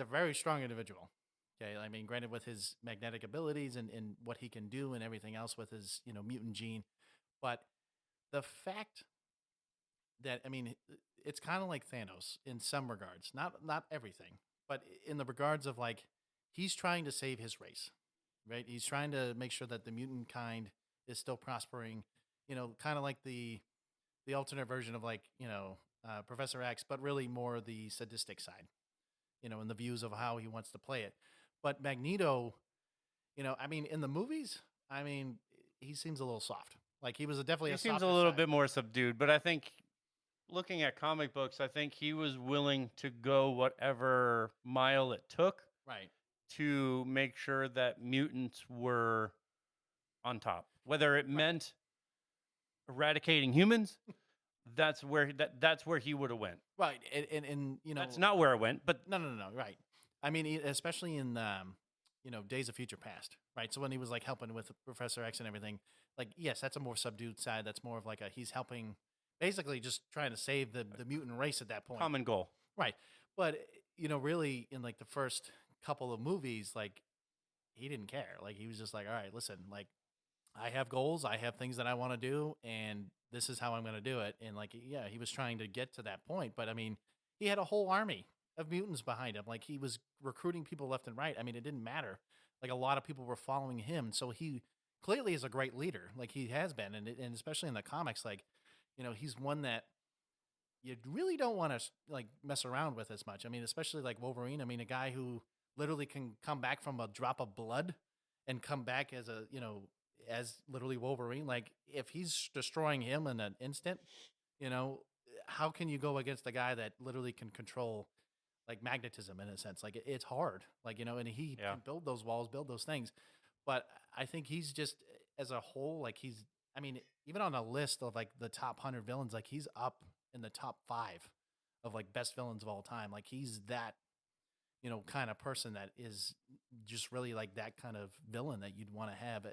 very strong individual. Okay. I mean, granted, with his magnetic abilities and what he can do and everything else with his, mutant gene. But the fact that, I mean, it's kind of like Thanos in some regards, not everything, but in the regards of like, he's trying to save his race, right? He's trying to make sure that the mutant kind is still prospering, kind of like the alternate version of like, Professor X, but really more the sadistic side, and the views of how he wants to play it. But Magneto, I mean, in the movies, I mean, he seems a little soft. Like he was definitely He a seems a softer little side. bit more subdued, but I think looking at comic books, I think he was willing to go whatever mile it took Right. to make sure that mutants were on top. Whether it meant eradicating humans, that's where he would have went. Right. And That's not where it went, but no. Right. I mean, especially in Days of Future Past, right? So when he was like helping with Professor X and everything, like, yes, that's a more subdued side. That's more of like he's helping, basically just trying to save the mutant race at that point. common goal. Right. But really in like the first couple of movies, like he didn't care. Like he was just like, all right, listen, like I have goals, I have things that I want to do, and this is how I'm going to do it. And like, yeah, he was trying to get to that point, but I mean, he had a whole army of mutants behind him. Like he was recruiting people left and right. I mean, it didn't matter. Like a lot of people were following him, so he clearly is a great leader. Like he has been, and especially in the comics, like he's one that you really don't want to like mess around with as much. I mean, especially like Wolverine. I mean, a guy who literally can come back from a drop of blood and come back as a, as literally Wolverine. Like if he's destroying him in an instant, you know, how can you go against a guy that literally can control like magnetism in a sense? Like it's hard, like, and he Yeah. can build those walls, build those things. But I think he's just as a whole, like I mean, even on a list of like the top 100 villains, like he's up in the top 5 of like best villains of all time. Like he's that, kind of person that is just really like that kind of villain that you'd want to have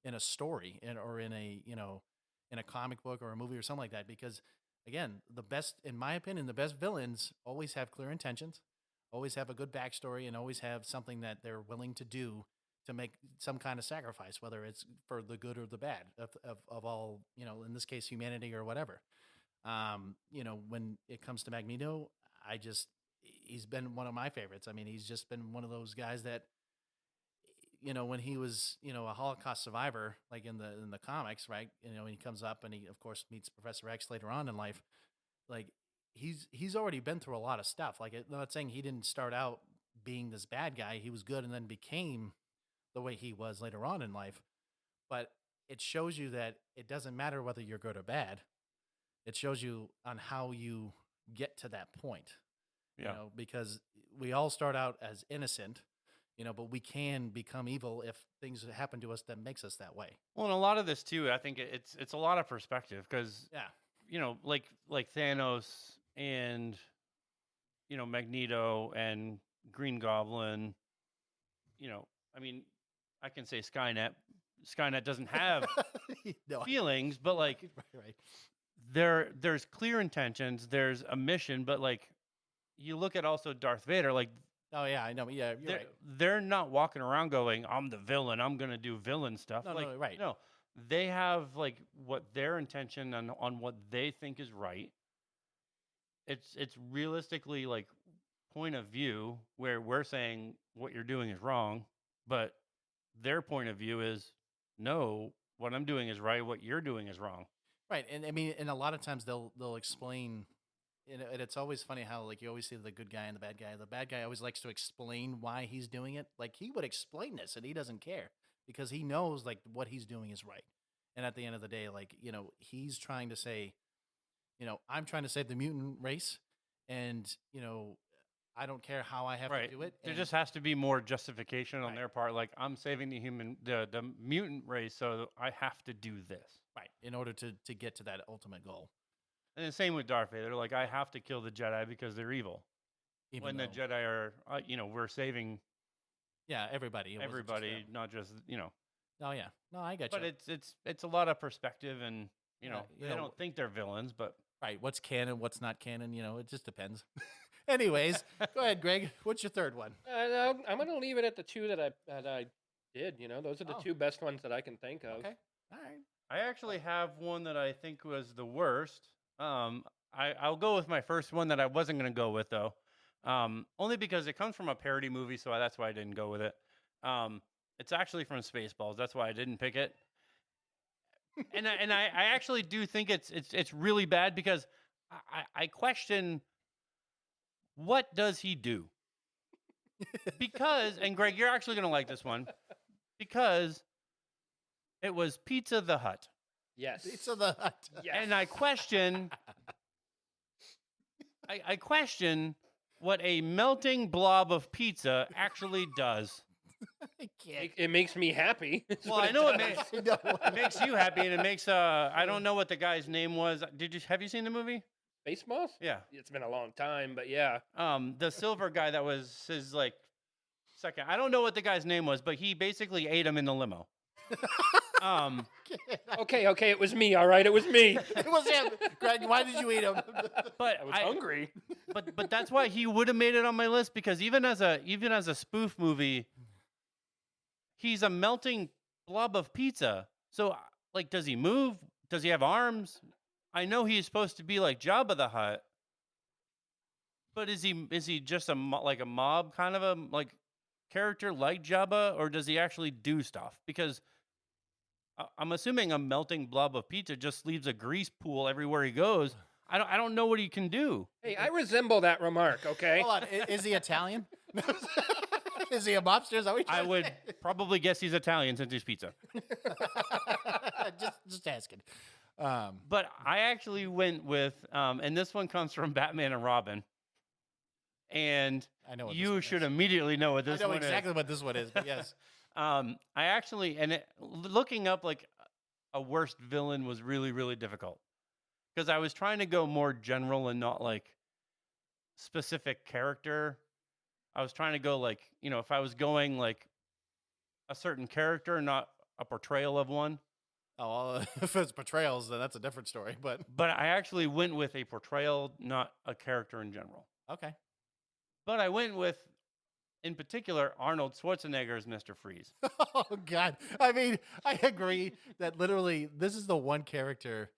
in a story or in a, in a comic book or a movie or something like that. Because again, the best, in my opinion, the best villains always have clear intentions, always have a good backstory, and always have something that they're willing to do to make some kind of sacrifice, whether it's for the good or the bad of all, in this case, humanity or whatever. When it comes to Magneto, he's been one of my favorites. I mean, he's just been one of those guys that, when he was, a Holocaust survivor, like in the comics, right? When he comes up and he, of course, meets Professor X later on in life, like he's already been through a lot of stuff. Like, I'm not saying he didn't start out being this bad guy. He was good and then became the way he was later on in life. But it shows you that it doesn't matter whether you're good or bad. It shows you on how you get to that point. Yeah. Because we all start out as innocent, but we can become evil if things happen to us that makes us that way. Well, and a lot of this too, I think it's a lot of perspective because like Thanos and Magneto and Green Goblin. I mean, I can say Skynet. Skynet doesn't have feelings, but like right. There's clear intentions. There's a mission, but like you look at also Darth Vader, like. Oh yeah, I know. Yeah, you're right. They're not walking around going, "I'm the villain. I'm gonna do villain stuff." No, right. No, they have like what their intention on what they think is right. It's realistically like point of view where we're saying what you're doing is wrong, but their point of view is no, what I'm doing is right. What you're doing is wrong. Right, and I mean, and a lot of times they'll explain. And it's always funny how like you always see the good guy and the bad guy. The bad guy always likes to explain why he's doing it. Like he would explain this, and he doesn't care because he knows like what he's doing is right. And at the end of the day, like he's trying to say, I'm trying to save the mutant race, and I don't care how I have to do it. There just has to be more justification on their part. Like I'm saving the mutant race, so I have to do this. Right, in order to get to that ultimate goal. And the same with Darth Vader. Like, I have to kill the Jedi because they're evil. When the Jedi are, we're saving. Yeah, everybody. Everybody, not just, Oh, yeah. No, I get you. But it's a lot of perspective, and, they don't think they're villains, but. Right. What's canon, what's not canon, it just depends. Anyways, go ahead, Greg. What's your third one? I'm going to leave it at the 2 that I did. Those are the 2 best ones that I can think of. Okay. All right. I actually have one that I think was the worst. I'll go with my first one that I wasn't going to go with, though. Only because it comes from a parody movie, so that's why I didn't go with it. It's actually from Spaceballs. That's why I didn't pick it. And I actually do think it's really bad because I question what does he do? Because, and Greg, you're actually going to like this one, because it was Pizza the Hut. Yes. Pizza the Hut. Yes. And I question I question what a melting blob of pizza actually does. I can't. It makes me happy. Well, I know it makes you happy, and it makes I don't know what the guy's name was. Have you seen the movie? Spaceballs? Yeah. It's been a long time, but yeah. The silver guy that was his like second. I don't know what the guy's name was, but he basically ate him in the limo. Okay, it was me. All right, it was me. It was him. Greg, why did you eat him? But I was hungry. But that's why he would have made it on my list, because even as a spoof movie, he's a melting blob of pizza. So like, does he move? Does he have arms? I know he's supposed to be like Jabba the Hutt, but is he just a mob kind of a like character like Jabba, or does he actually do stuff? Because I'm assuming a melting blob of pizza just leaves a grease pool everywhere he goes. I don't know what he can do. Hey, I resemble that remark. Okay. Hold on, is he Italian? Is he a mobster? Is that what you're I trying to would say? probably guess he's Italian since he's pizza. just asking. But I actually went with, and this one comes from Batman and Robin. And I know what this you one should is. immediately know what I this know one exactly is. what this one is, but yes. I actually, looking up like a worst villain was really, really difficult because I was trying to go more general and not like specific character. I was trying to go like, if I was going like a certain character, not a portrayal of one. Oh, well, if it's portrayals, then that's a different story. But But I actually went with a portrayal, not a character in general. okay. But I went with, in particular, Arnold Schwarzenegger as Mr. Freeze. Oh God. I mean, I agree that literally this is the one character,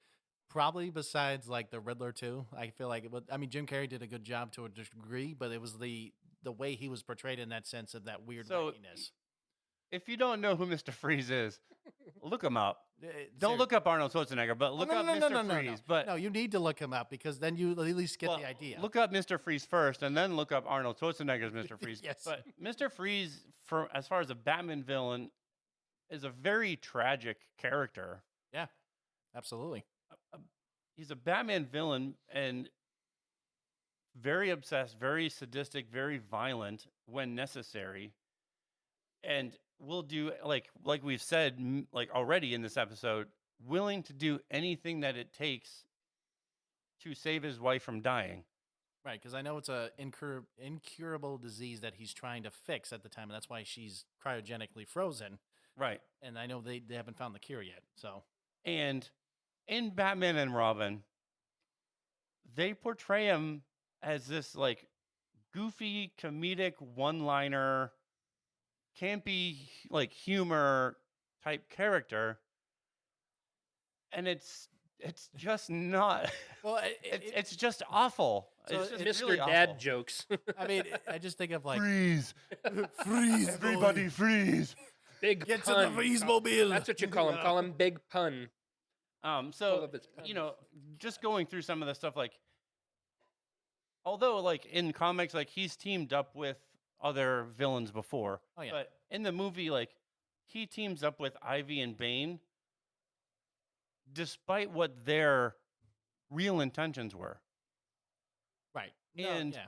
probably besides like the Riddler too. I feel like Jim Carrey did a good job to a degree, but it was the way he was portrayed in that sense of that weird So, wackiness. If you don't know who Mr. Freeze is, look him up. Don't Ser- look up Arnold Schwarzenegger, but Oh, look no, up no, no, Mr. no, no, Freeze. no. But No, you need to look him up because then you at least get well, the idea. look up Mr. Freeze first, and then look up Arnold Schwarzenegger's Mr. Freeze. Yes. But Mr. Freeze, for as far as a Batman villain, is a very tragic character. Yeah, absolutely. He's a Batman villain and very obsessed, very sadistic, very violent when necessary, and will do like we've said like already in this episode, willing to do anything that it takes to save his wife from dying. Right, because I know it's a incurable disease that he's trying to fix at the time, and that's why she's cryogenically frozen. Right. And I know they haven't found the cure yet. So And in Batman and Robin, they portray him as this like goofy comedic one-liner, campy like humor type character, and it's just not. well, It's just awful. So it's just Mr. really Dad awful. jokes. I mean, I just think of like Freeze! freeze, Everybody freeze! Big get to pun. the freeze mobile. That's what you call him. Call him Big Pun. Full So of its puns. just going through some of the stuff, like, although like in comics, like he's teamed up with other villains before. Oh, yeah. But in the movie, like he teams up with Ivy and Bane, despite what their real intentions were. Right. And yeah.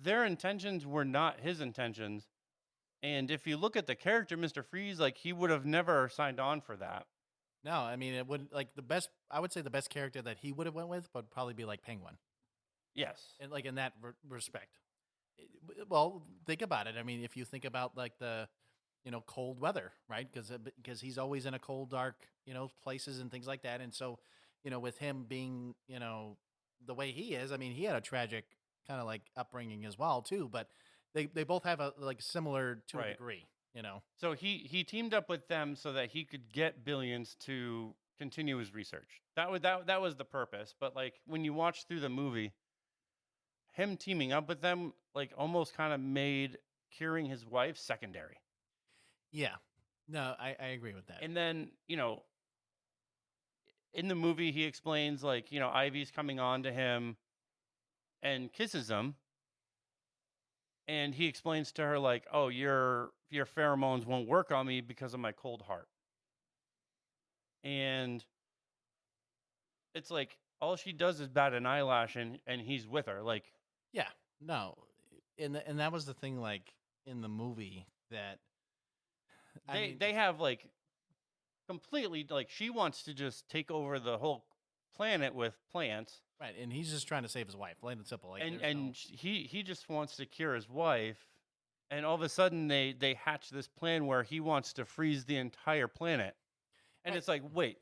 their intentions were not his intentions. And if you look at the character, Mr. Freeze, like he would have never signed on for that. No, I mean it would like the best. I would say the best character that he would have went with would probably be like Penguin, Yes. and like in that respect. Well, think about it. I mean, if you think about like the, cold weather, right? Because he's always in a cold, dark, places and things like that. And so, with him being, the way he is, I mean, he had a tragic kind of like upbringing as well too. But they both have a like similar to a Right. degree, So he teamed up with them so that he could get Billions to continue his research. That was the purpose. But like when you watch through the movie, him teaming up with them like almost kind of made curing his wife secondary. Yeah. No, I agree with that. And then, in the movie he explains like, Ivy's coming on to him and kisses him. And he explains to her like, "Oh, your pheromones won't work on me because of my cold heart." And it's like all she does is bat an eyelash and he's with her. Like, Yeah, no, and that was the thing. Like in the movie, that they have like completely like she wants to just take over the whole planet with plants, right, and he's just trying to save his wife, plain and simple. Like, and there's no- he just wants to cure his wife, and all of a sudden they hatch this plan where he wants to freeze the entire planet, and Right. it's like wait.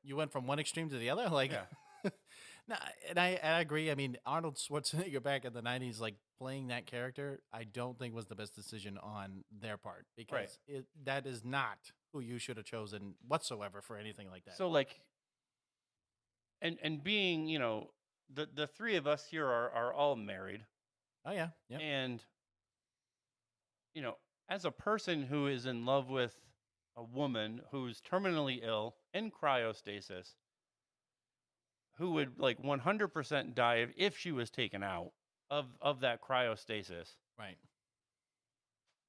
you went from one extreme to the other. Like, Yeah. no, and I agree. I mean, Arnold Schwarzenegger back in the '90s, like playing that character, I don't think was the best decision on their part because that is not who you should have chosen whatsoever for anything like that. So like, and being the three of us here are all married, oh yeah, yeah, and as a person who is in love with a woman who's terminally ill in cryostasis, who would like 100% die if she was taken out of that cryostasis. Right.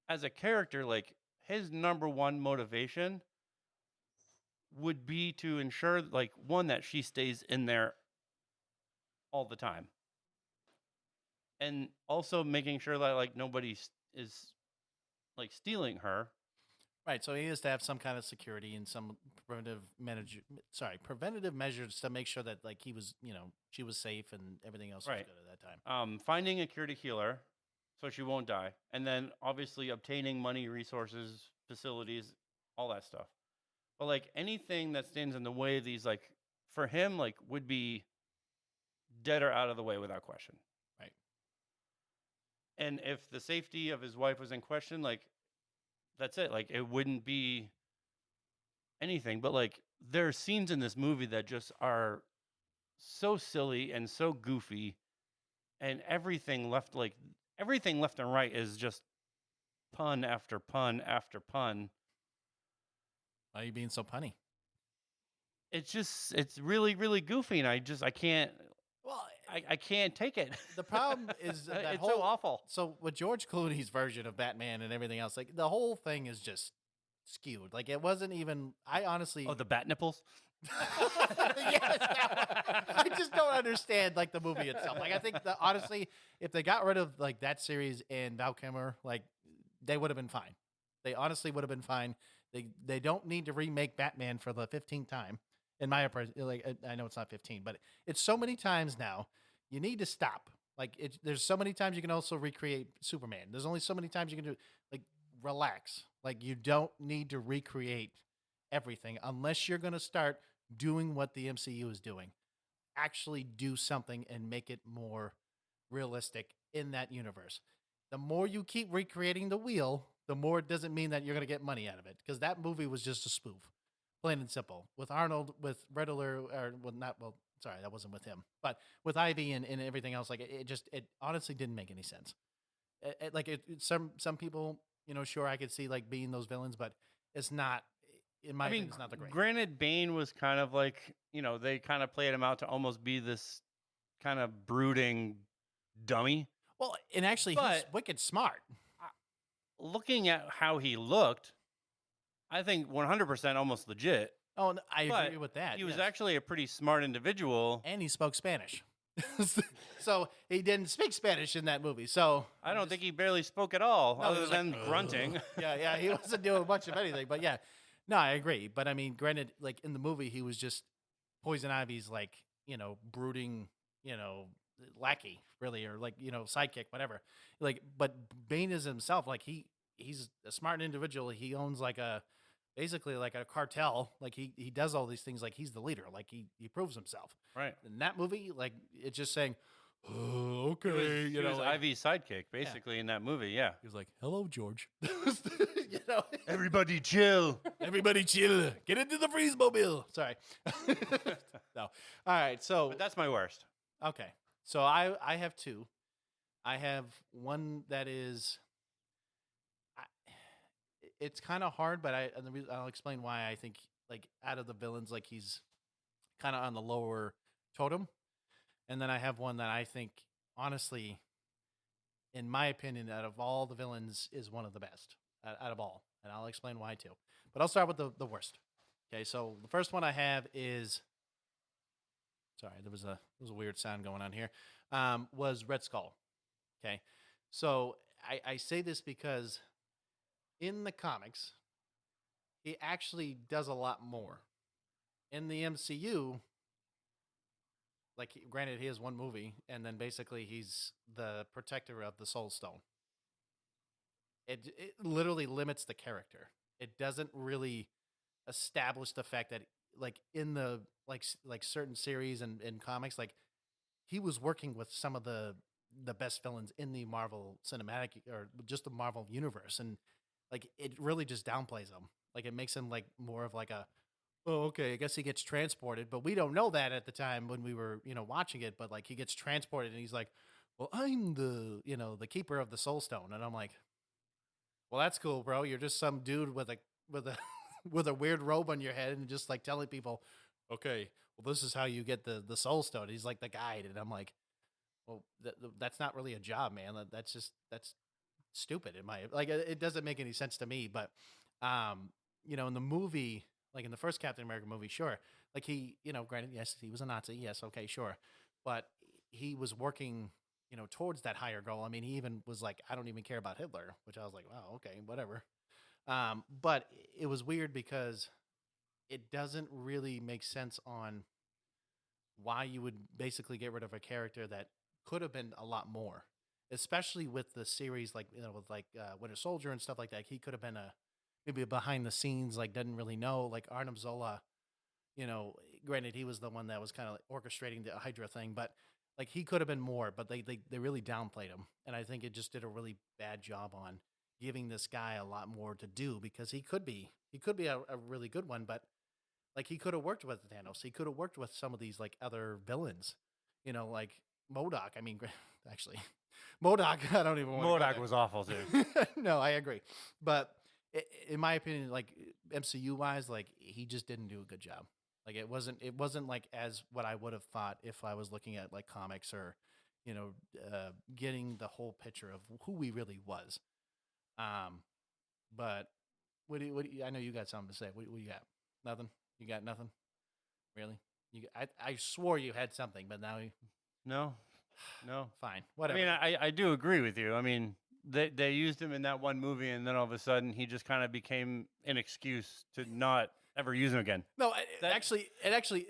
As a character, like his number one motivation would be to ensure, like, one, that she stays in there all the time, and also making sure that like nobody is like stealing her. Right. So he has to have some kind of security and some preventative measures to make sure that like he was, she was safe and everything else was Right. good at that time. Finding a cure to heal her so she won't die, and then obviously obtaining money, resources, facilities, all that stuff. But like anything that stands in the way of these, like for him, like would be dead or out of the way without question. Right. And if the safety of his wife was in question, like that's it. Like it wouldn't be anything. But like there are scenes in this movie that just are so silly and so goofy, and everything left and right is just pun after pun after pun. Why are you being so punny? It's really, really goofy, and I can't. Well, I can't take it. the problem is that it's so awful. So with George Clooney's version of Batman and everything else, like the whole thing is just skewed. Like it wasn't even. I honestly. Oh, the bat nipples. Yes, I just don't understand like the movie itself. Like I think honestly, if they got rid of like that series and Val Kilmer, like they would have been fine. They honestly would have been fine. They don't need to remake Batman for the 15th time. In my opinion, like I know it's not 15, but it's so many times now. You need to stop. Like there's so many times you can also recreate Superman. There's only so many times you can do. Like relax. Like you don't need to recreate everything unless you're going to start doing what the MCU is doing. Actually do something and make it more realistic in that universe. The more you keep recreating the wheel, the more it doesn't mean that you're going to get money out of it, because that movie was just a spoof, plain and simple. With Arnold, with Riddler, sorry, that wasn't with him, but with Ivy and everything else, like it honestly didn't make any sense. Some people, sure, I could see like being those villains, but it's not. In my opinion, it's not the great. Granted, Bane was kind of like, they kind of played him out to almost be this kind of brooding dummy. Well, and actually, he's wicked smart. Looking at how he looked, I think 100% almost legit. Oh, I agree with that. He was actually a pretty smart individual. And he spoke Spanish. So he didn't speak Spanish in that movie. So I don't think he barely spoke at all, other than grunting. Yeah, he wasn't doing much of anything. But yeah, no, I agree. But I mean, granted, like in the movie, he was just Poison Ivy's like, brooding, lackey, really, or like, sidekick, whatever. Like, but Bane is himself. Like he's a smart individual. He owns like basically like a cartel. Like he does all these things. Like he's the leader. Like he proves himself. Right. In that movie, like it's just saying, oh, okay, he was Ivy's sidekick, basically, in that movie. Yeah. He was like, "Hello, George." Everybody chill. Everybody chill. Get into the freeze mobile. Sorry. No. All right. So But that's my worst. okay. So I have two. I have one that is. It's kind of hard, but I'll explain why I think like out of the villains, like he's kind of on the lower totem. And then I have one that I think, honestly, in my opinion, out of all the villains, is one of the best out of all. And I'll explain why too. But I'll start with the worst. Okay, so the first one I have is, sorry, there was a weird sound going on here. Was Red Skull. Okay, so I say this because in the comics, he actually does a lot more. In the MCU, like, granted, he has one movie, and then basically he's the protector of the Soul Stone. It literally limits the character. It doesn't really establish the fact that, like, in the like certain series and comics, like he was working with some of the best villains in the Marvel cinematic or just the Marvel universe, and like it really just downplays him. Like it makes him like more of like a, oh, okay, I guess he gets transported, but we don't know that at the time when we were, watching it. But like he gets transported, and he's like, well, I'm the, the keeper of the Soul Stone, and I'm like, well, that's cool, bro. You're just some dude with a with a weird robe on your head, and just like telling people, okay, well, this is how you get the soul stone. He's like the guide, and I'm like, well, that's not really a job, man. That's stupid in my like. It doesn't make any sense to me. But, in the movie, like in the first Captain America movie, sure, like granted, yes, he was a Nazi, yes, okay, sure, but he was working, towards that higher goal. I mean, he even was like, I don't even care about Hitler, which I was like, wow, okay, whatever. But it was weird because it doesn't really make sense on why you would basically get rid of a character that could have been a lot more, especially with the series like with like Winter Soldier and stuff like that. He could have been a maybe a behind the scenes like doesn't really know like Arnim Zola. You know, granted he was the one that was kind of like orchestrating the Hydra thing, but like he could have been more. But they really downplayed him, and I think it just did a really bad job on giving this guy a lot more to do because he could be a really good one, but like he could have worked with Thanos. He could have worked with some of these like other villains, like Modoc. I mean, actually, Modoc. I don't even want to Modoc was awful too. No, I agree, but in my opinion, like MCU wise, like he just didn't do a good job. Like it wasn't like as what I would have thought if I was looking at like comics or, getting the whole picture of who he really was. Um, but I know you got something to say. What you got? Nothing. You got nothing. Really? I swore you had something, but now you No, no. fine. I Whatever. mean, I do agree with you. I mean, they used him in that one movie, and then all of a sudden he just kind of became an excuse to not ever use him again. No, That- actually,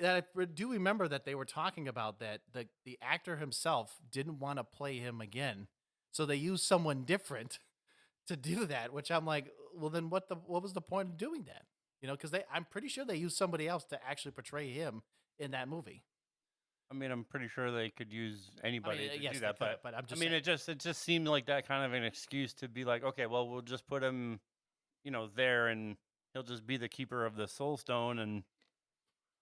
I do remember that they were talking about that the actor himself didn't want to play him again, so they used someone different to do that. Which I'm like, well, then what was the point of doing that? Because I'm pretty sure they used somebody else to actually portray him in that movie. I mean, I'm pretty sure they could use anybody to yes, do they that, could, but I'm I just mean, saying. it just seemed like that kind of an excuse to be like, okay, well, we'll just put him, there, and he'll just be the keeper of the Soul Stone, and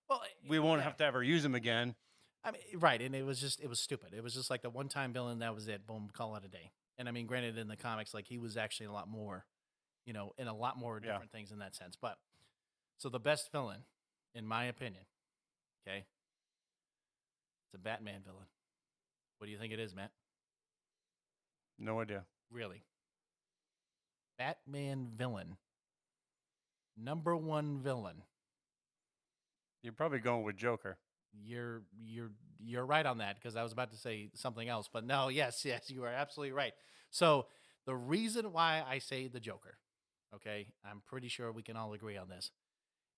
Well, we won't yeah. have to ever use him again. I mean, right, and it was stupid. It was just like the one time villain that was it. Boom, call it a day. And I mean, granted, in the comics, like he was actually a lot more, in a lot more Yeah. different things in that sense. But so the best villain, in my opinion, okay, it's a Batman villain. What do you think it is, Matt? No idea. Really, Batman villain, number one villain. You're probably going with Joker. You're right on that because I was about to say something else, but no, yes, you are absolutely right. So the reason why I say the Joker, okay, I'm pretty sure we can all agree on this,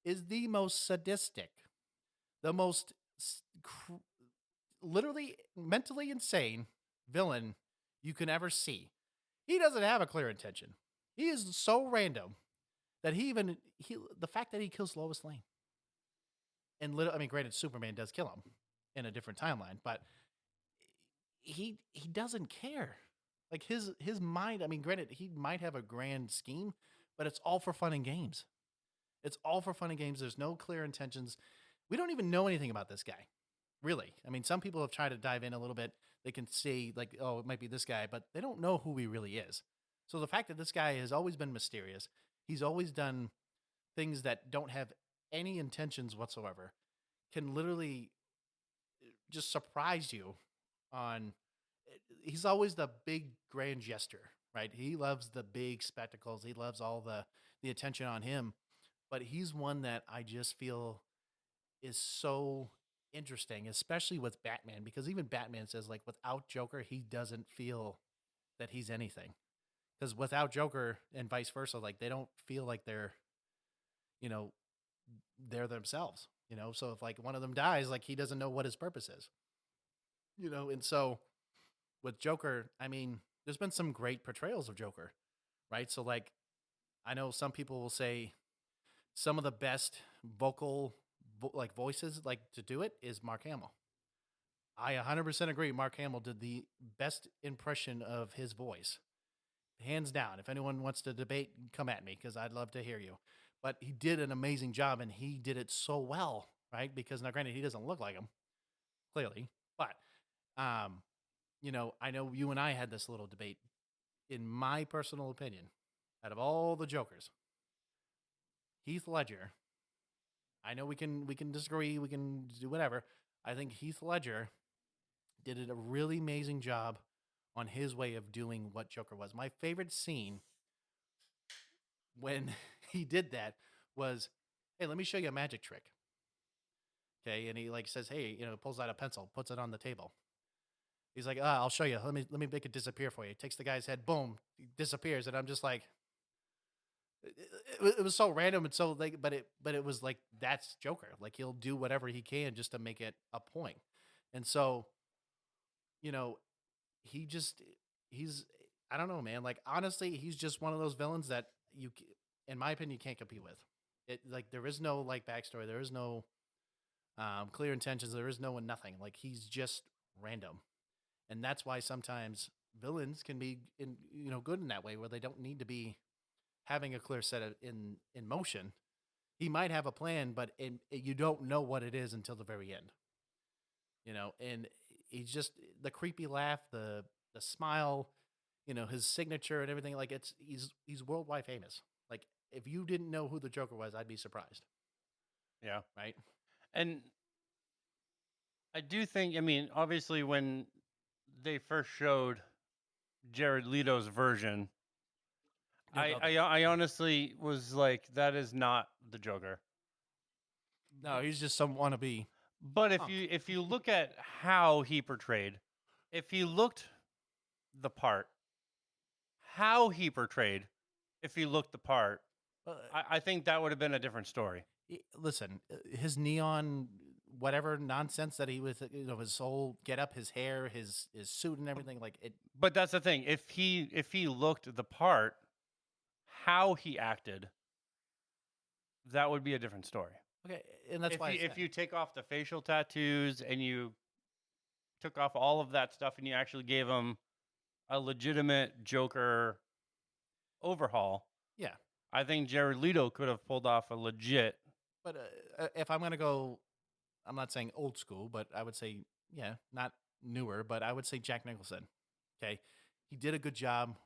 is the most sadistic, the most literally mentally insane villain you can ever see. He doesn't have a clear intention. He is so random that the fact that he kills Lois Lane. And I mean, granted, Superman does kill him in a different timeline, but he doesn't care. Like his mind. I mean, granted, he might have a grand scheme, but it's all for fun and games. It's all for fun and games. There's no clear intentions. We don't even know anything about this guy, really. I mean, some people have tried to dive in a little bit. They can say like, oh, it might be this guy, but they don't know who he really is. So the fact that this guy has always been mysterious, he's always done things that don't have any intentions whatsoever, can literally just surprise you on. He's always the big grand gesture, right? He loves the big spectacles. He loves all the attention on him, but he's one that I just feel is so interesting, especially with Batman, because even Batman says like without Joker, he doesn't feel that he's anything. Because without Joker and vice versa, like they don't feel like you know, they're themselves. So if like one of them dies, like he doesn't know what his purpose is. And so with Joker, I mean, there's been some great portrayals of Joker, right? So like I know some people will say some of the best like voices like to do it is Mark Hamill. I 100% agree. Mark Hamill did the best impression of his voice, hands down. If anyone wants to debate, come at me because I'd love to hear you. But he did an amazing job, and he did it so well, right? Because now, granted, he doesn't look like him, clearly, but I know you and I had this little debate. In my personal opinion, out of all the Jokers, Heath Ledger, I know we can disagree, we can do whatever. I think Heath Ledger did a really amazing job on his way of doing what Joker was. My favorite scene when he did that was, hey, let me show you a magic trick. Okay, and he like says, hey, pulls out a pencil, puts it on the table. He's like, I'll show you. Let me make it disappear for you. Takes the guy's head, boom, he disappears, and I'm just like, it was so random and so like, but it was like that's Joker. Like he'll do whatever he can just to make it a point, and so you know he just he's I don't know, man. Like honestly, he's just one of those villains that in my opinion, you can't compete with. It like there is no like backstory. There is no clear intentions. There is no nothing. Like he's just random, and that's why sometimes villains can be good in that way where they don't need to be having a clear set of in motion. He might have a plan, but you don't know what it is until the very end. And he's just the creepy laugh, the smile, his signature and everything. Like he's worldwide famous. Like if you didn't know who the Joker was, I'd be surprised. Yeah. Right. And I do think, I mean, obviously, when they first showed Jared Leto's version, I honestly was like, that is not the Joker. No, he's just some wannabe. But if you look at how he portrayed, if he looked the part, how he portrayed, if he looked the part, I think that would have been a different story. Listen, his neon whatever nonsense that he was, his whole get up, his hair, his suit and everything, like it. But that's the thing. If he looked the part, how he acted, that would be a different story. Okay, and that's why if you take off the facial tattoos and you took off all of that stuff and you actually gave him a legitimate Joker overhaul, yeah, I think Jared Leto could have pulled off a legit. But if I'm gonna go, I'm not saying old school, but I would say not newer, but I would say Jack Nicholson. Okay, he did a good job,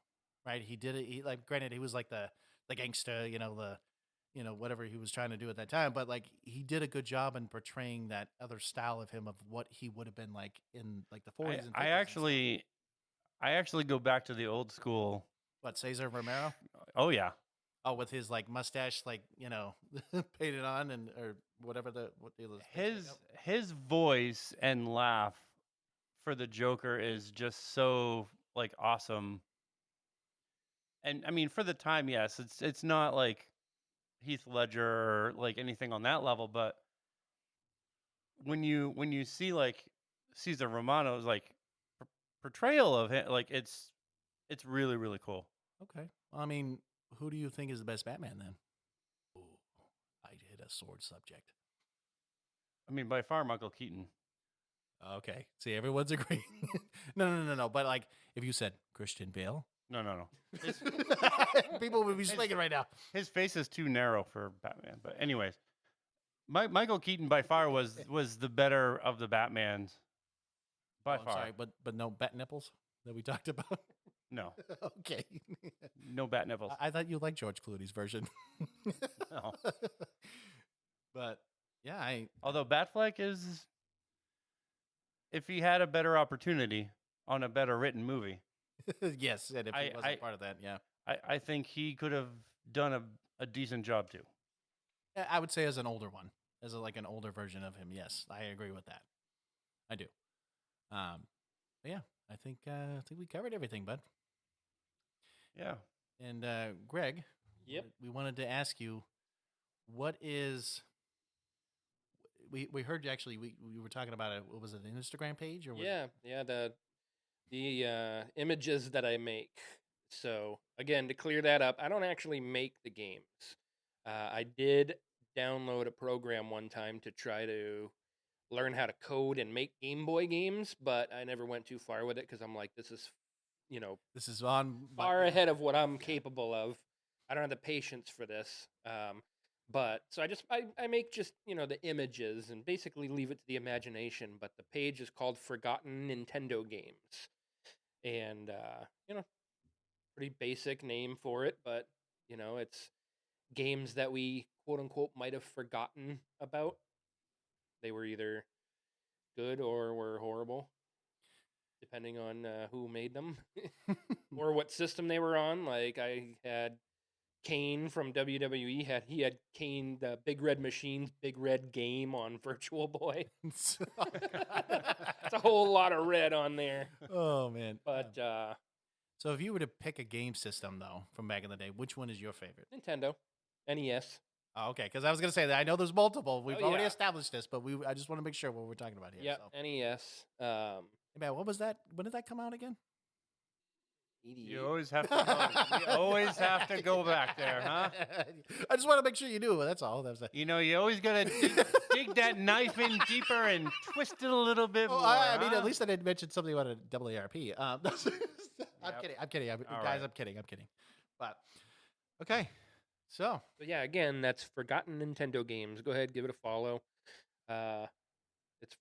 right? He did it. He, like, granted, he was like the gangster, whatever he was trying to do at that time, but like he did a good job in portraying that other style of him of what he would have been like in like the 40s and 50s. I actually go back to the old school. What, Cesar Romero? Oh yeah. Oh, with his like mustache, like painted on and or whatever his voice and laugh for the Joker is just so like awesome. And I mean, for the time, yes, it's not like Heath Ledger or like anything on that level, but when you see like Cesar Romano's like portrayal of him, like it's really, really cool. Okay, well, I mean, who do you think is the best Batman then? Ooh, I hit a sword subject. I mean, by far, Michael Keaton. Okay, see, everyone's agreeing. No. But like, if you said Christian Bale, no. People would be slinking right now. His face is too narrow for Batman. But anyways, Michael Keaton by far was the better of the Batmans. By far. Sorry, but no bat nipples that we talked about. No. Okay. No bat nipples. I thought you liked George Clooney's version. No. But yeah, although Batfleck is, if he had a better opportunity on a better written movie. Yes, and if he wasn't part of that, yeah. I think he could have done a decent job too. I would say as an older one, as like an older version of him. Yes, I agree with that. I do. Yeah, I think we covered everything, bud. Yeah. And Greg, yep, we wanted to ask you, what is? We heard you actually. We were talking about it. What was it? An Instagram page or? The images that I make. So again, to clear that up, I don't actually make the games. I did download a program one time to try to learn how to code and make Game Boy games, but I never went too far with it because I'm like, this is far ahead of what I'm capable of. I don't have the patience for this. But so I make just the images and basically leave it to the imagination. But the page is called Forgotten Nintendo Games, and pretty basic name for it, but it's games that we quote unquote might have forgotten about. They were either good or were horrible, depending on who made them or what system they were on. Like I had Kane from WWE. He had Kane, the Big Red Machine's Big Red Game on Virtual Boy. It's a whole lot of red on there. Oh man! But so if you were to pick a game system though from back in the day, which one is your favorite? Nintendo, NES. Oh, okay, because I was gonna say that I know there's multiple. We've already yeah. established this, but I just want to make sure what we're talking about here. Yeah, So. NES. Hey, man, what was that? When did that come out again? 88. You always have to. You always have to go back there, huh? I just want to make sure you knew. That's all. That was You know, you always gotta dig that knife in deeper and twist it a little bit more. I mean, huh? at least I didn't mention something about a AARP. I'm Yep. kidding. I'm kidding. All Guys, right. I'm kidding. But okay, so But yeah, again, that's forgotten Nintendo games. Go ahead, give it a follow.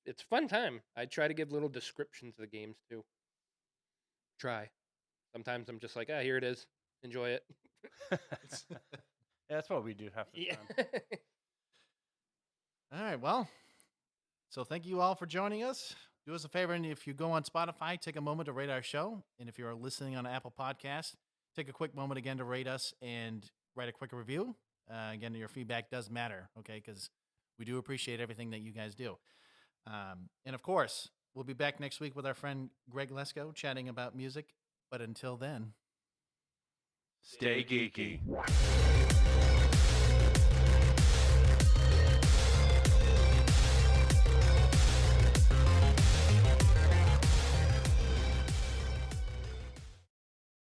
It's a fun time. I try to give little descriptions of the games too. Try. Sometimes I'm just like, here it is. Enjoy it. That's what we do half the Yeah. time. all right. Well, so thank you all for joining us. Do us a favor, and if you go on Spotify, take a moment to rate our show. And if you're listening on Apple Podcasts, take a quick moment again to rate us and write a quick review. Again, your feedback does matter, okay? Because we do appreciate everything that you guys do. And of course, we'll be back next week with our friend Greg Lesko chatting about music. But until then, Stay geeky.